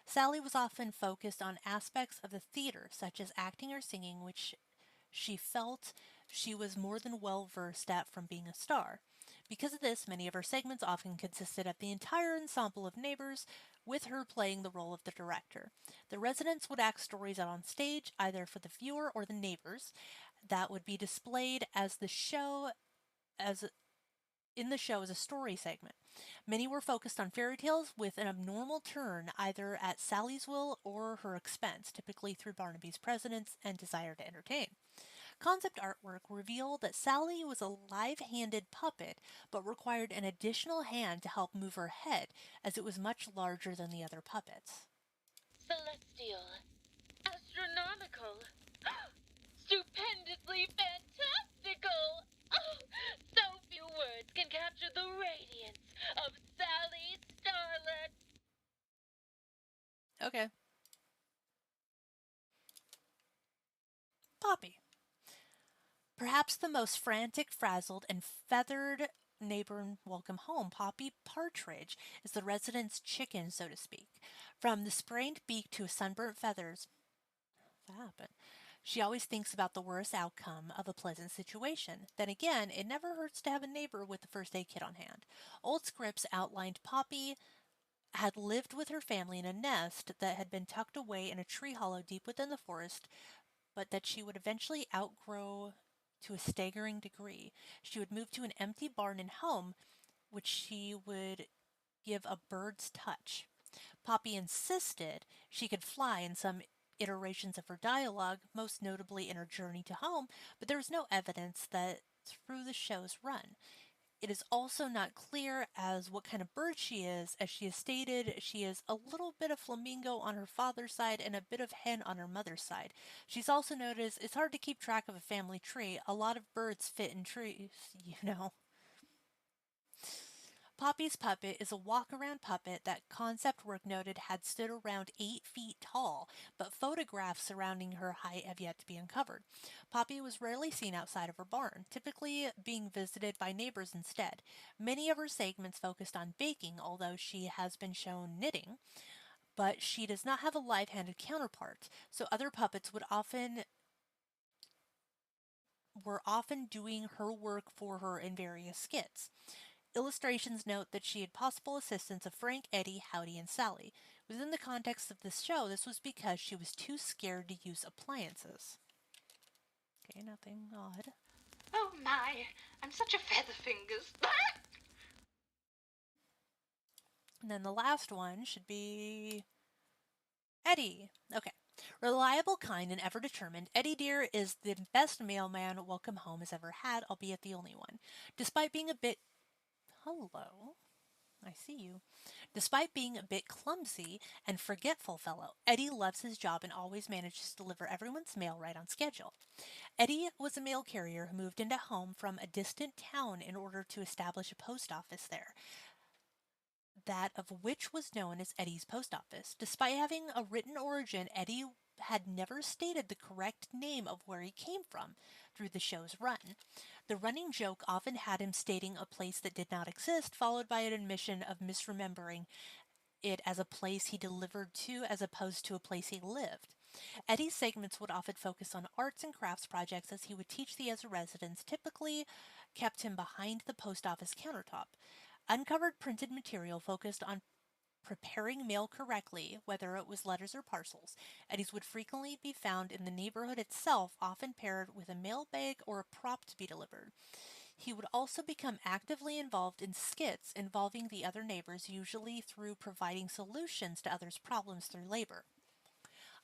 Sally was often focused on aspects of the theater, such as acting or singing, which she felt she was more than well versed at from being a star. Because of this, many of her segments often consisted of the entire ensemble of neighbors, with her playing the role of the director. The residents would act stories out on stage, either for the viewer or the neighbors, that would be displayed as in the show as a story segment. Many were focused on fairy tales with an abnormal turn either at Sally's will or her expense, typically through Barnaby's presence and desire to entertain. Concept artwork revealed that Sally was a live-handed puppet, but required an additional hand to help move her head, as it was much larger than the other puppets. Celestial. Astronomical. Stupendously fantastical. Oh, so few words can capture the radiance of Sally Starlet. Okay. Poppy. Perhaps the most frantic, frazzled, and feathered neighbor in Welcome Home, Poppy Partridge is the resident's chicken, so to speak. From the sprained beak to sunburnt feathers, that happened. She always thinks about the worst outcome of a pleasant situation. Then again, it never hurts to have a neighbor with the first aid kit on hand. Old scripts outlined Poppy had lived with her family in a nest that had been tucked away in a tree hollow deep within the forest, but that she would eventually outgrow to a staggering degree. She would move to an empty barn and home, which she would give a bird's touch. Poppy insisted she could fly in some iterations of her dialogue, most notably in her journey to home, but there was no evidence that through the show's run. It is also not clear as what kind of bird she is, as she has stated she is a little bit of flamingo on her father's side and a bit of hen on her mother's side. She's also noticed it's hard to keep track of a family tree. A lot of birds fit in trees, you know. Poppy's puppet is a walk-around puppet that concept work noted had stood around 8 feet tall, but photographs surrounding her height have yet to be uncovered. Poppy was rarely seen outside of her barn, typically being visited by neighbors instead. Many of her segments focused on baking, although she has been shown knitting, but she does not have a live-handed counterpart, so other puppets were often doing her work for her in various skits. Illustrations note that she had possible assistance of Frank, Eddie, Howdy, and Sally. Within the context of this show, this was because she was too scared to use appliances. Okay, nothing odd. Oh my, I'm such a featherfingers. And then the last one should be Eddie. Okay. Reliable, kind, and ever determined, Eddie Dear is the best mailman Welcome Home has ever had, albeit the only one. Despite being a bit Hello. I see you. Despite being a bit clumsy and forgetful fellow, Eddie loves his job and always manages to deliver everyone's mail right on schedule. Eddie was a mail carrier who moved into home from a distant town in order to establish a post office there, that of which was known as Eddie's Post Office. Despite having a written origin, Eddie had never stated the correct name of where he came from through the show's run. The running joke often had him stating a place that did not exist, followed by an admission of misremembering it as a place he delivered to as opposed to a place he lived. Eddie's segments would often focus on arts and crafts projects as he would teach the Ezra residents, typically kept him behind the post office countertop. Uncovered printed material focused on preparing mail correctly, whether it was letters or parcels. Eddies would frequently be found in the neighborhood itself, often paired with a mail bag or a prop to be delivered. He would also become actively involved in skits involving the other neighbors, usually through providing solutions to others' problems through labor.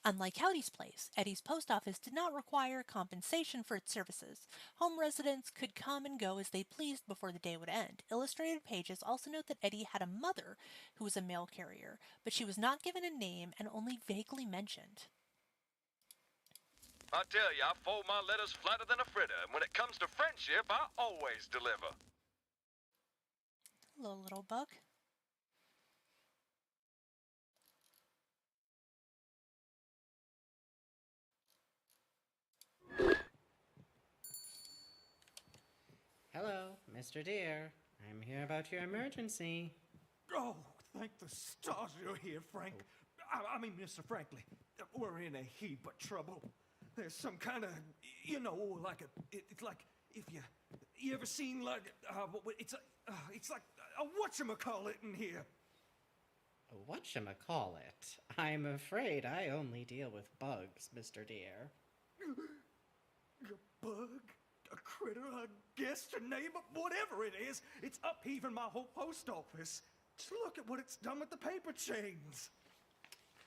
Unlike Howdy's place, Eddie's post office did not require compensation for its services. Home residents could come and go as they pleased before the day would end. Illustrated pages also note that Eddie had a mother who was a mail carrier, but she was not given a name and only vaguely mentioned. I tell you, I fold my letters flatter than a fritter, and when it comes to friendship, I always deliver. Hello, little bug. Hello, Mr. Deer. I'm here about your emergency. Oh, thank the stars you're here, Frank. I mean, Mr. Franklin. We're in a heap of trouble. There's some kind of, it's like if you ever seen like, it's like a whatchamacallit in here. Whatchamacallit? I'm afraid I only deal with bugs, Mr. Deer. A bug? A critter? A guest? A neighbor? Whatever it is, it's upheaving my whole post office. Just look at what it's done with the paper chains.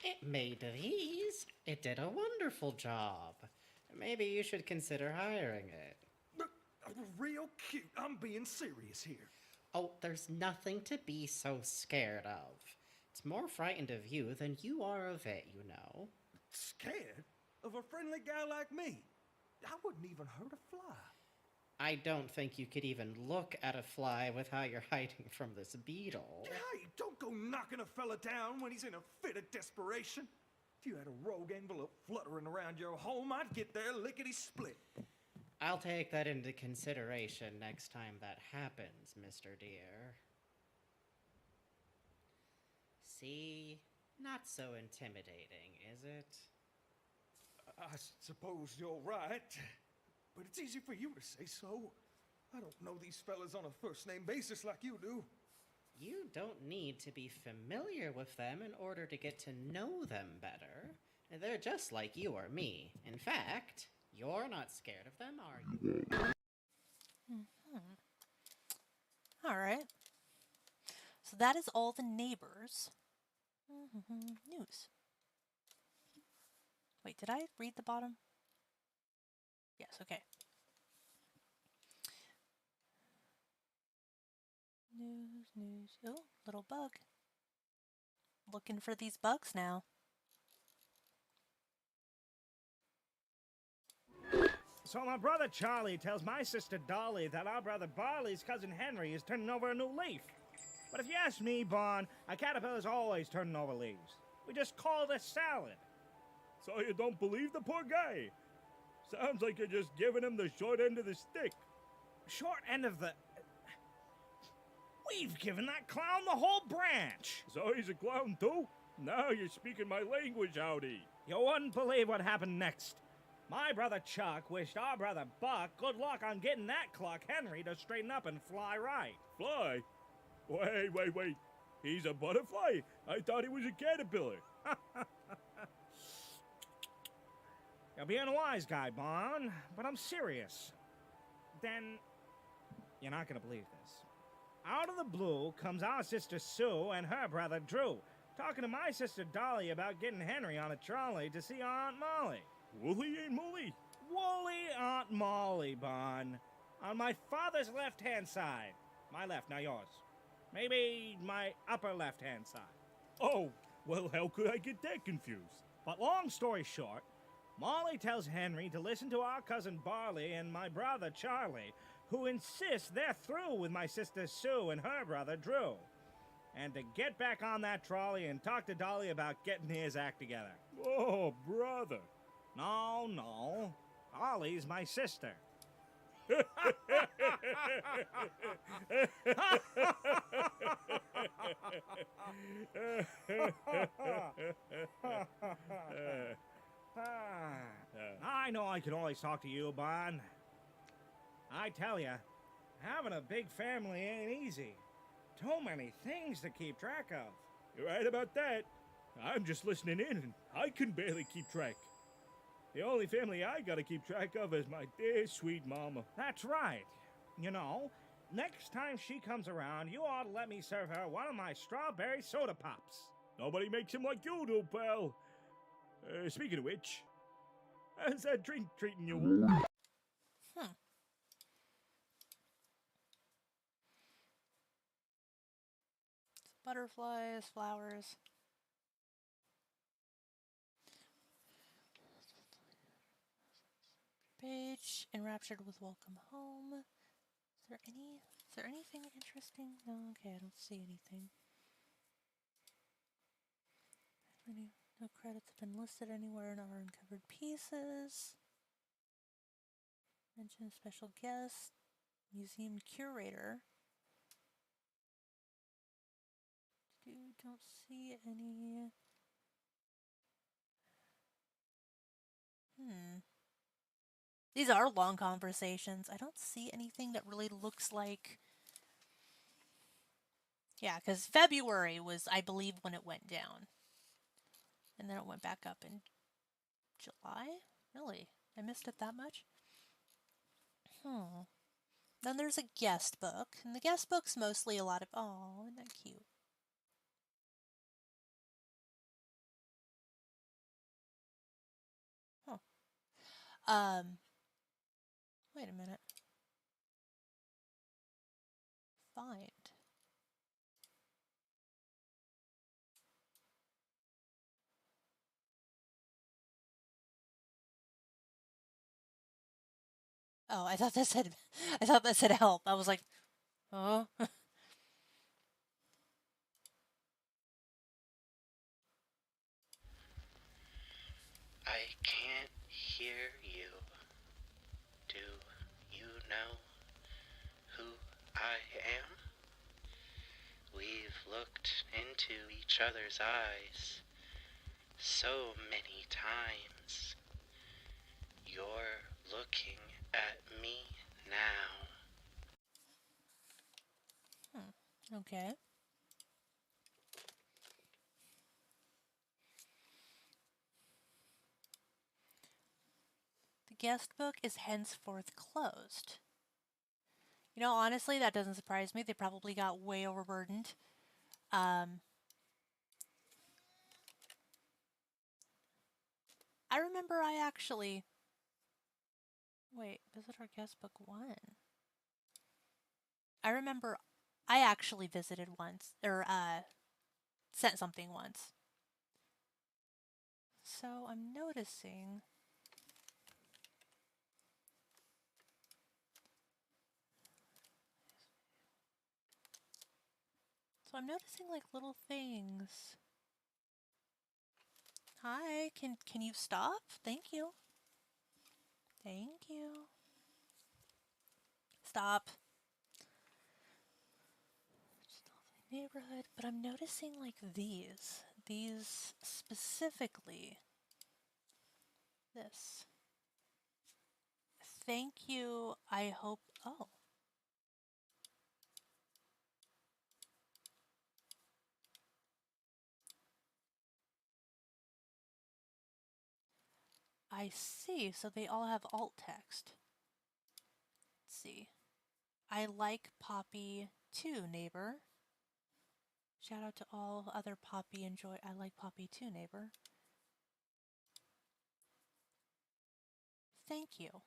It made these. It did a wonderful job. Maybe you should consider hiring it. Real cute. I'm being serious here. Oh, there's nothing to be so scared of. It's more frightened of you than you are of it, you know. Scared? Of a friendly guy like me? I wouldn't even hurt a fly. I don't think you could even look at a fly with how you're hiding from this beetle. Hey, don't go knocking a fella down when he's in a fit of desperation. If you had a rogue envelope fluttering around your home, I'd get there lickety-split. I'll take that into consideration next time that happens, Mr. Deer. See? Not so intimidating, is it? I suppose you're right, but it's easy for you to say so. I don't know these fellas on a first-name basis like you do. You don't need to be familiar with them in order to get to know them better. They're just like you or me. In fact, you're not scared of them, are you? All right. So that is all the neighbors. News. Wait, did I read the bottom? Yes, okay. News. Oh, little bug. Looking for these bugs now. So my brother Charlie tells my sister Dolly that our brother Barley's cousin Henry is turning over a new leaf. But if you ask me, Bon, a caterpillar's always turning over leaves. We just call it a salad. So you don't believe the poor guy? Sounds like you're just giving him the short end of the stick. Short end of the... We've given that clown the whole branch. So he's a clown too? Now you're speaking my language, Howdy. You wouldn't believe what happened next. My brother Chuck wished our brother Buck good luck on getting that clock Henry to straighten up and fly right. Fly? Wait. He's a butterfly? I thought he was a caterpillar. You're being a wise guy, Bon, but I'm serious. Then, you're not gonna believe this. Out of the blue comes our sister Sue and her brother Drew, talking to my sister Dolly about getting Henry on a trolley to see our Aunt Molly. Woolly ain't Molly? Woolly Aunt Molly, Bon. On my father's left-hand side. My left, now yours. Maybe my upper left-hand side. Oh, well, how could I get that confused? But long story short, Molly tells Henry to listen to our cousin Barley and my brother Charlie, who insist they're through with my sister Sue and her brother Drew. And to get back on that trolley and talk to Dolly about getting his act together. Oh, brother. No. Dolly's my sister. I know I can always talk to you, Bon. I tell you, having a big family ain't easy. Too many things to keep track of. You're right about that. I'm just listening in, and I can barely keep track. The only family I gotta keep track of is my dear sweet mama. That's right. You know, next time she comes around, you ought to let me serve her one of my strawberry soda pops. Nobody makes him like you do, pal. Speaking of which, how's that drink treating you? Hmm. Butterflies, flowers. Page, enraptured with welcome home. Is there anything interesting? No, okay, I don't see anything. No credits have been listed anywhere in our uncovered pieces. Mention special guest, museum curator. Don't see any. These are long conversations. I don't see anything that really looks like. Yeah, because February was, I believe, when it went down. And then it went back up in July? Really? I missed it that much? Then there's a guest book. And the guest book's mostly a lot of. Oh, isn't that cute? Wait a minute. Find. Oh, I thought that said help. I was like, oh. I can't hear you. Do you know who I am? We've looked into each other's eyes so many times. You're looking at me now. Okay. The guest book is henceforth closed. You know, honestly, that doesn't surprise me. They probably got way overburdened. I remember I actually. Wait, visit our guest book 1. I remember I actually visited once, or sent something once. So I'm noticing. So I'm noticing like little things. Hi, can you stop? Thank you. Thank you. Stop. Neighborhood, but I'm noticing like these. These specifically. This. Thank you. I hope. Oh. I see. So they all have alt text. Let's see. I like Poppy too, neighbor. Shout out to all other Poppy enjoy. I like Poppy too, neighbor. Thank you.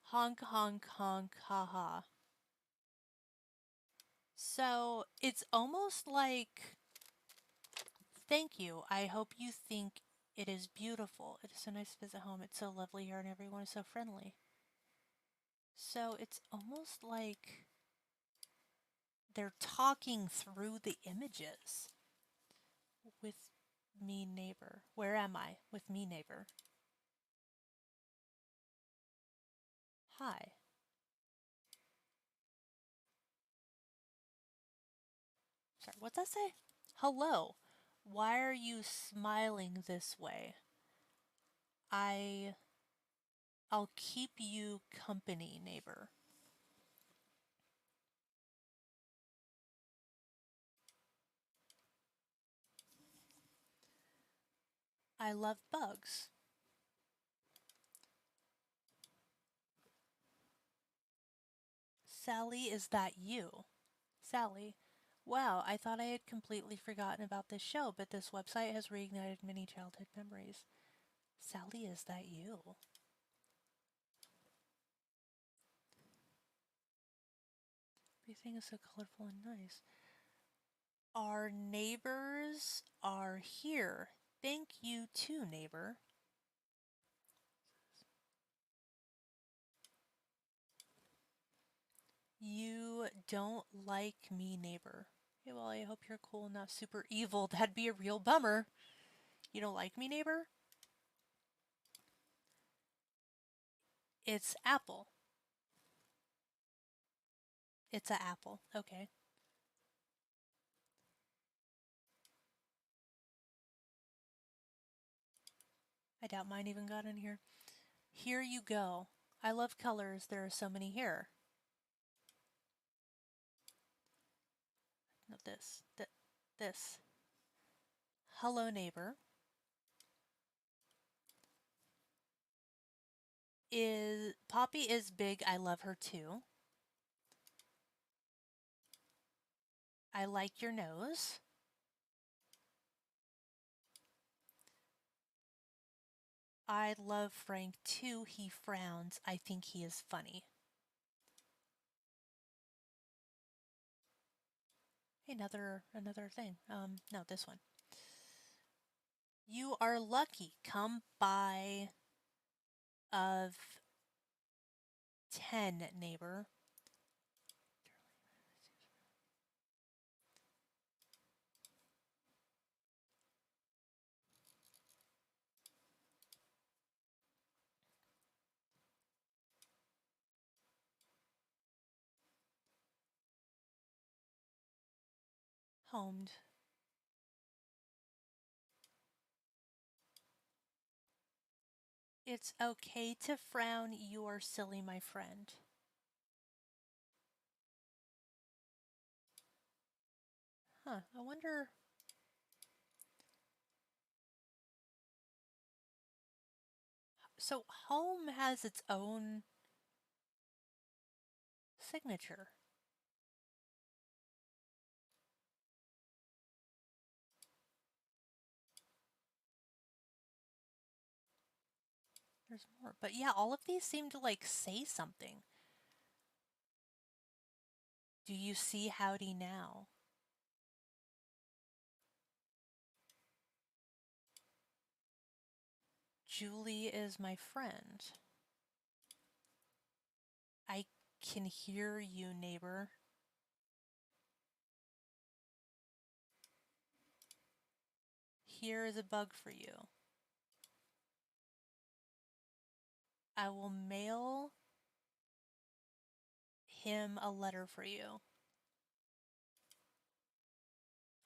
Honk, honk, honk, haha. So it's almost like, thank you. I hope you think it is beautiful. It is so nice to visit home. It's so lovely here and everyone is so friendly. So it's almost like they're talking through the images with me, neighbor. Where am I? With me, neighbor. Hi. Sorry, what's that say? Hello. Why are you smiling this way? I'll keep you company, neighbor. I love bugs. Sally, is that you? Sally, wow, I thought I had completely forgotten about this show, but this website has reignited many childhood memories. Sally, is that you? Everything is so colorful and nice. Our neighbors are here. Thank you too, neighbor. You don't like me, neighbor. Okay, well, I hope you're cool, not super evil. That'd be a real bummer. You don't like me, neighbor? It's apple. It's a apple. Okay. I doubt mine even got in here. Here you go. I love colors. There are so many here. No, this. Hello, neighbor. Is Poppy is big. I love her too. I like your nose. I love Frank too. He frowns. I think he is funny. Hey, another thing. No, this one. You are lucky. Come by of 10, neighbor. Homed. It's okay to frown. You are silly, my friend. Huh, I wonder. So, home has its own signature. There's more. But yeah, all of these seem to like say something. Do you see Howdy now? Julie is my friend. I can hear you, neighbor. Here is a bug for you. I will mail him a letter for you.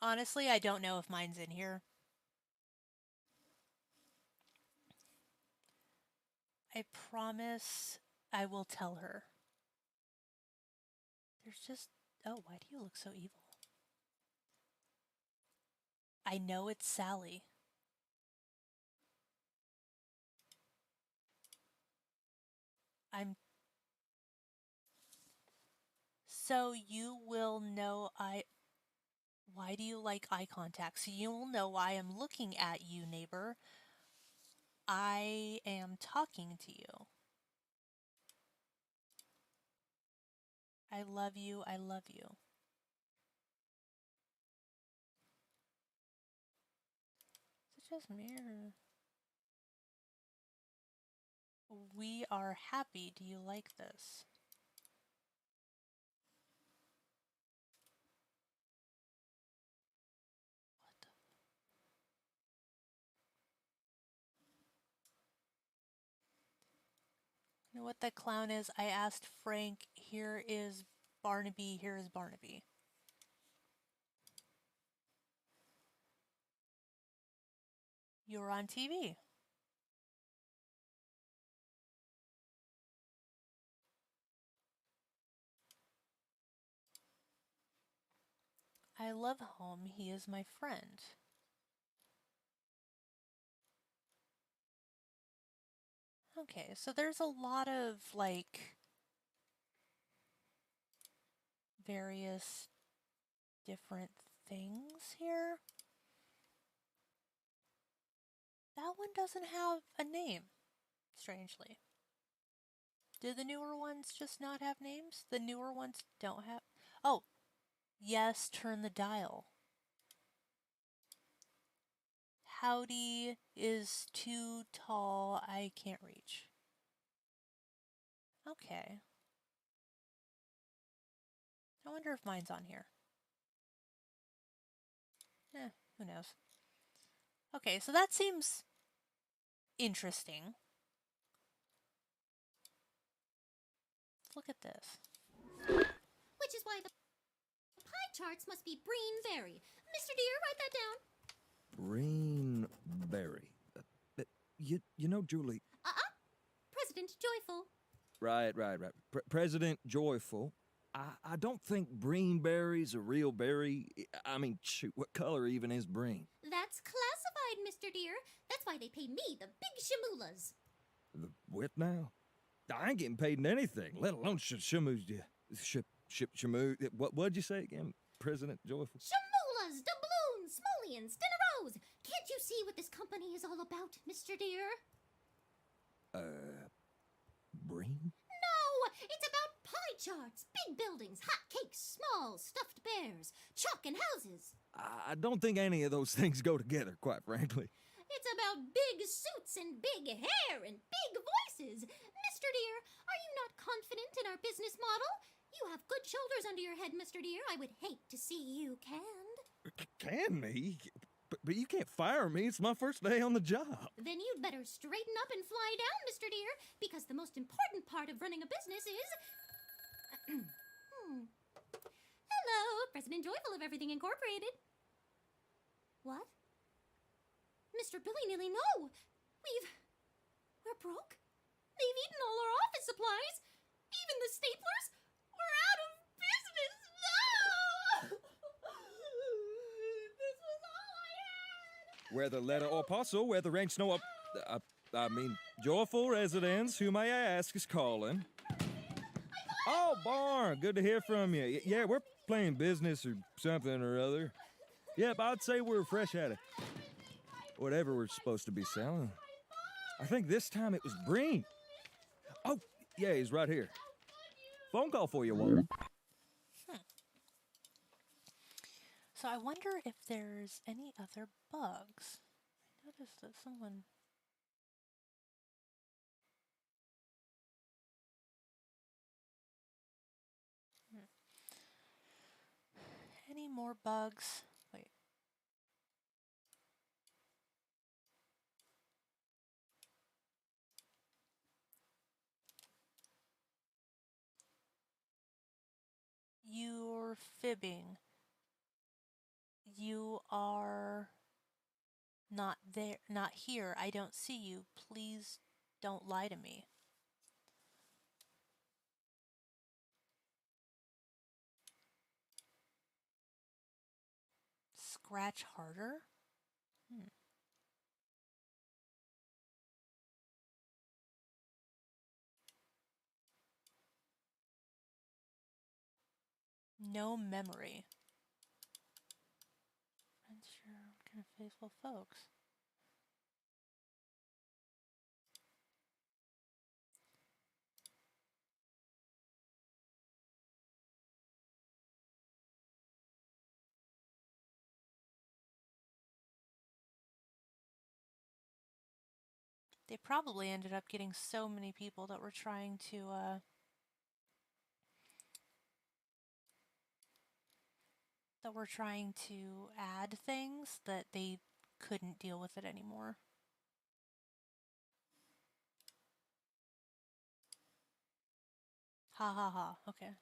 Honestly, I don't know if mine's in here. I promise I will tell her. There's just... Oh, why do you look so evil? I know it's Sally. I'm... So you will know I... Why do you like eye contact? So you will know I am looking at you, neighbor. I am talking to you. I love you. I love you. Is it just me or... We are happy. Do you like this? What the... You know what the clown is? I asked Frank, here is Barnaby, here is Barnaby. You're on TV. I love home. He is my friend. Okay, so there's a lot of, like, various different things here. That one doesn't have a name, strangely. Do the newer ones just not have names? The newer ones don't have... Oh, yes, turn the dial. Howdy is too tall, I can't reach. Okay. I wonder if mine's on here. Who knows? Okay, so that seems interesting. Let's look at this. Which is why the pie charts must be Breen Berry. Mr. Deer, write that down. Green berry. You know, Julie. President Joyful. Right. President Joyful. I don't think breen berry's a real berry. I mean, shoot, what color even is breen? That's classified, Mr. Deer. That's why they pay me the big shamulas. The what now? I ain't getting paid in anything, let alone shamoos. Shamoo. What'd you say again, President Joyful? Shamulas, doubloons, smolians, dinneros. Can't you see what this company is all about, Mr. Deer? Breen? No, it's about pie charts, big buildings, hot cakes, small stuffed bears, chalk and houses. I don't think any of those things go together, quite frankly. It's about big suits and big hair and big voices. Mr. Deer, are you not confident in our business model? You have good shoulders under your head, Mr. Deer. I would hate to see you canned. Can me? But you can't fire me. It's my first day on the job. Then you'd better straighten up and fly down, Mr. Deer, because the most important part of running a business is... Hello, President Joyful of Everything Incorporated. What? Mr. Billy Nilly, no! We're broke? They've eaten all our office supplies! Even the staplers? We're out of business! No! This was all I had! Whether letter or parcel, whether rain, snow, I mean, joyful residents, who may I ask is calling. Oh, Barn, good to hear from you. Yeah, we're playing business or something or other. Yep, I'd say we're fresh at it. Whatever we're supposed to be selling. I think this time it was Breen. Oh, yeah, he's right here. Phone call for you, Walter. So I wonder if there's any other bugs. I noticed that someone... Any more bugs? Wait. You're fibbing. You are not there, not here. I don't see you. Please don't lie to me. Scratch harder? No memory. Friends, sure, what kind of faithful folks? They probably ended up getting so many people that were trying to, add things that they couldn't deal with it anymore. Ha ha ha, okay.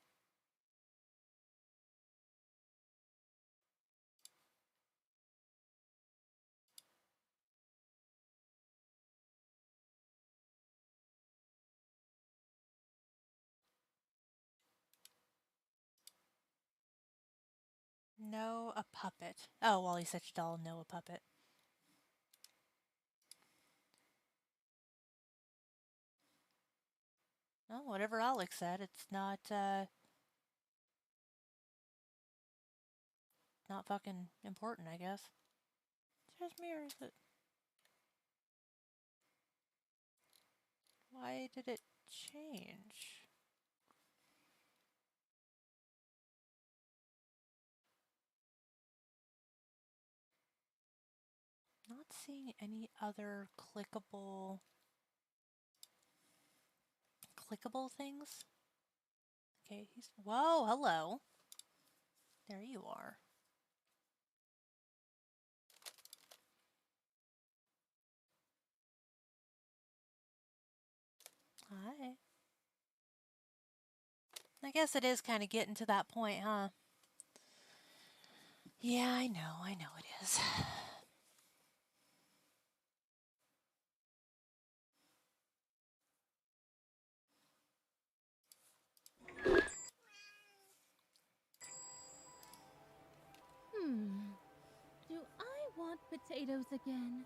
No, a puppet. Oh, Wally's such a doll, no, a puppet. Well, whatever Alex said, it's not not fucking important, I guess. Just mirrors it. Why did it change? Not seeing any other clickable things. Okay, he's whoa, hello. There you are. Hi. I guess it is kind of getting to that point, huh? Yeah, I know it is. Do I want potatoes again?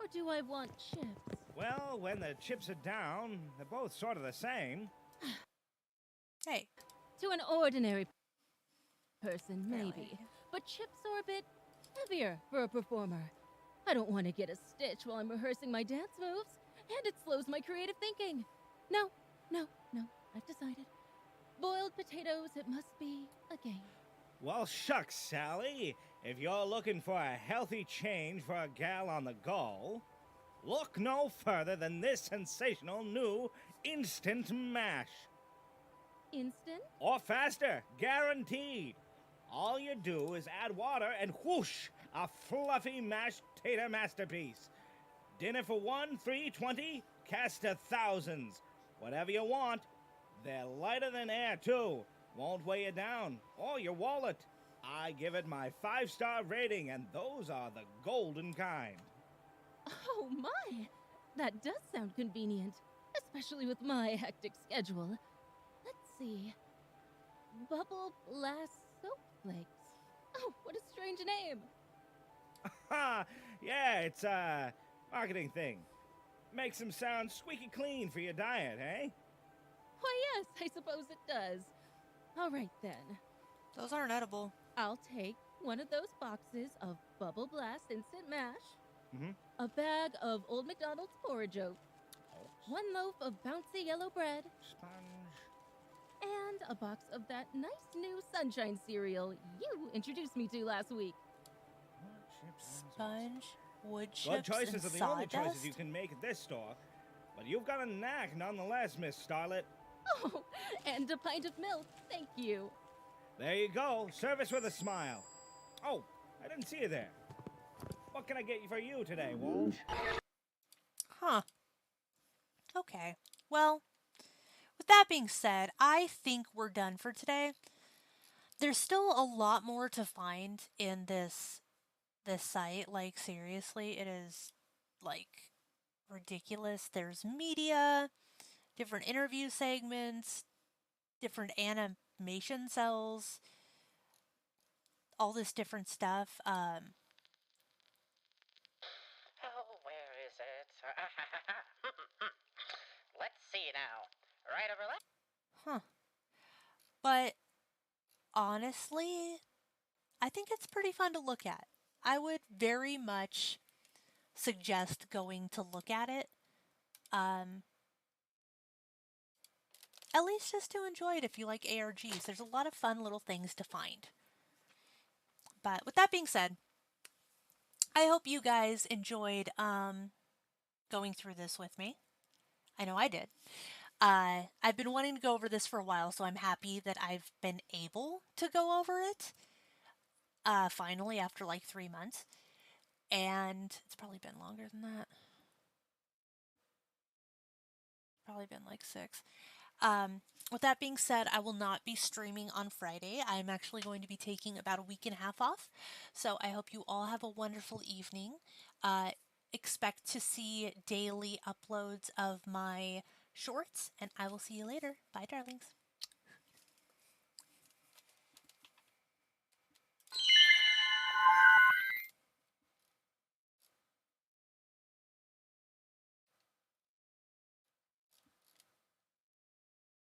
Or do I want chips? Well, when the chips are down, they're both sort of the same. Hey. To an ordinary person, maybe. But chips are a bit heavier for a performer. I don't want to get a stitch while I'm rehearsing my dance moves, and it slows my creative thinking. No, I've decided. Boiled potatoes, it must be again. Well, shucks, Sally. If you're looking for a healthy change for a gal on the go, look no further than this sensational new instant mash. Instant? Or faster, guaranteed. All you do is add water and whoosh, a fluffy mashed tater masterpiece. Dinner for one, 3.20, cast to thousands. Whatever you want. They're lighter than air, too. Won't weigh you down, or your wallet. I give it my 5-star rating, and those are the golden kind. Oh my! That does sound convenient, especially with my hectic schedule. Let's see. Bubble Blast Soap Flakes. Oh, what a strange name! Ha! Yeah, it's a marketing thing. Makes them sound squeaky clean for your diet, eh? Why, yes, I suppose it does. All right, then. Those aren't edible. I'll take one of those boxes of Bubble Blast Instant Mash, Mm-hmm. a bag of Old McDonald's porridge oats, one loaf of bouncy yellow bread, Sponge. and a box of that nice new sunshine cereal you introduced me to last week. Sponge, wood chips, Good choices and are the only sawdust? choices you can make at this store. But you've got a knack nonetheless, Miss Starlet. Oh, and a pint of milk, thank you. There you go. Service with a smile. Oh, I didn't see you there. What can I get for you today, Walsh? Huh. Okay. Well, with that being said, I think we're done for today. There's still a lot more to find in this site. Like, seriously, it is like ridiculous. There's media, different interview segments, different animation cells, all this different stuff. Oh, where is it? Let's see now. Right over left. Huh. But honestly, I think it's pretty fun to look at. I would very much suggest going to look at it. At least just to enjoy it if you like ARGs. There's a lot of fun little things to find. But with that being said, I hope you guys enjoyed going through this with me. I know I did. I've been wanting to go over this for a while, so I'm happy that I've been able to go over it. Finally, after like 3 months. And it's probably been longer than that. Probably been like 6. With that being said, I will not be streaming on Friday. I'm actually going to be taking about a week and a half off. So I hope you all have a wonderful evening. Expect to see daily uploads of my shorts, and I will see you later. Bye, darlings.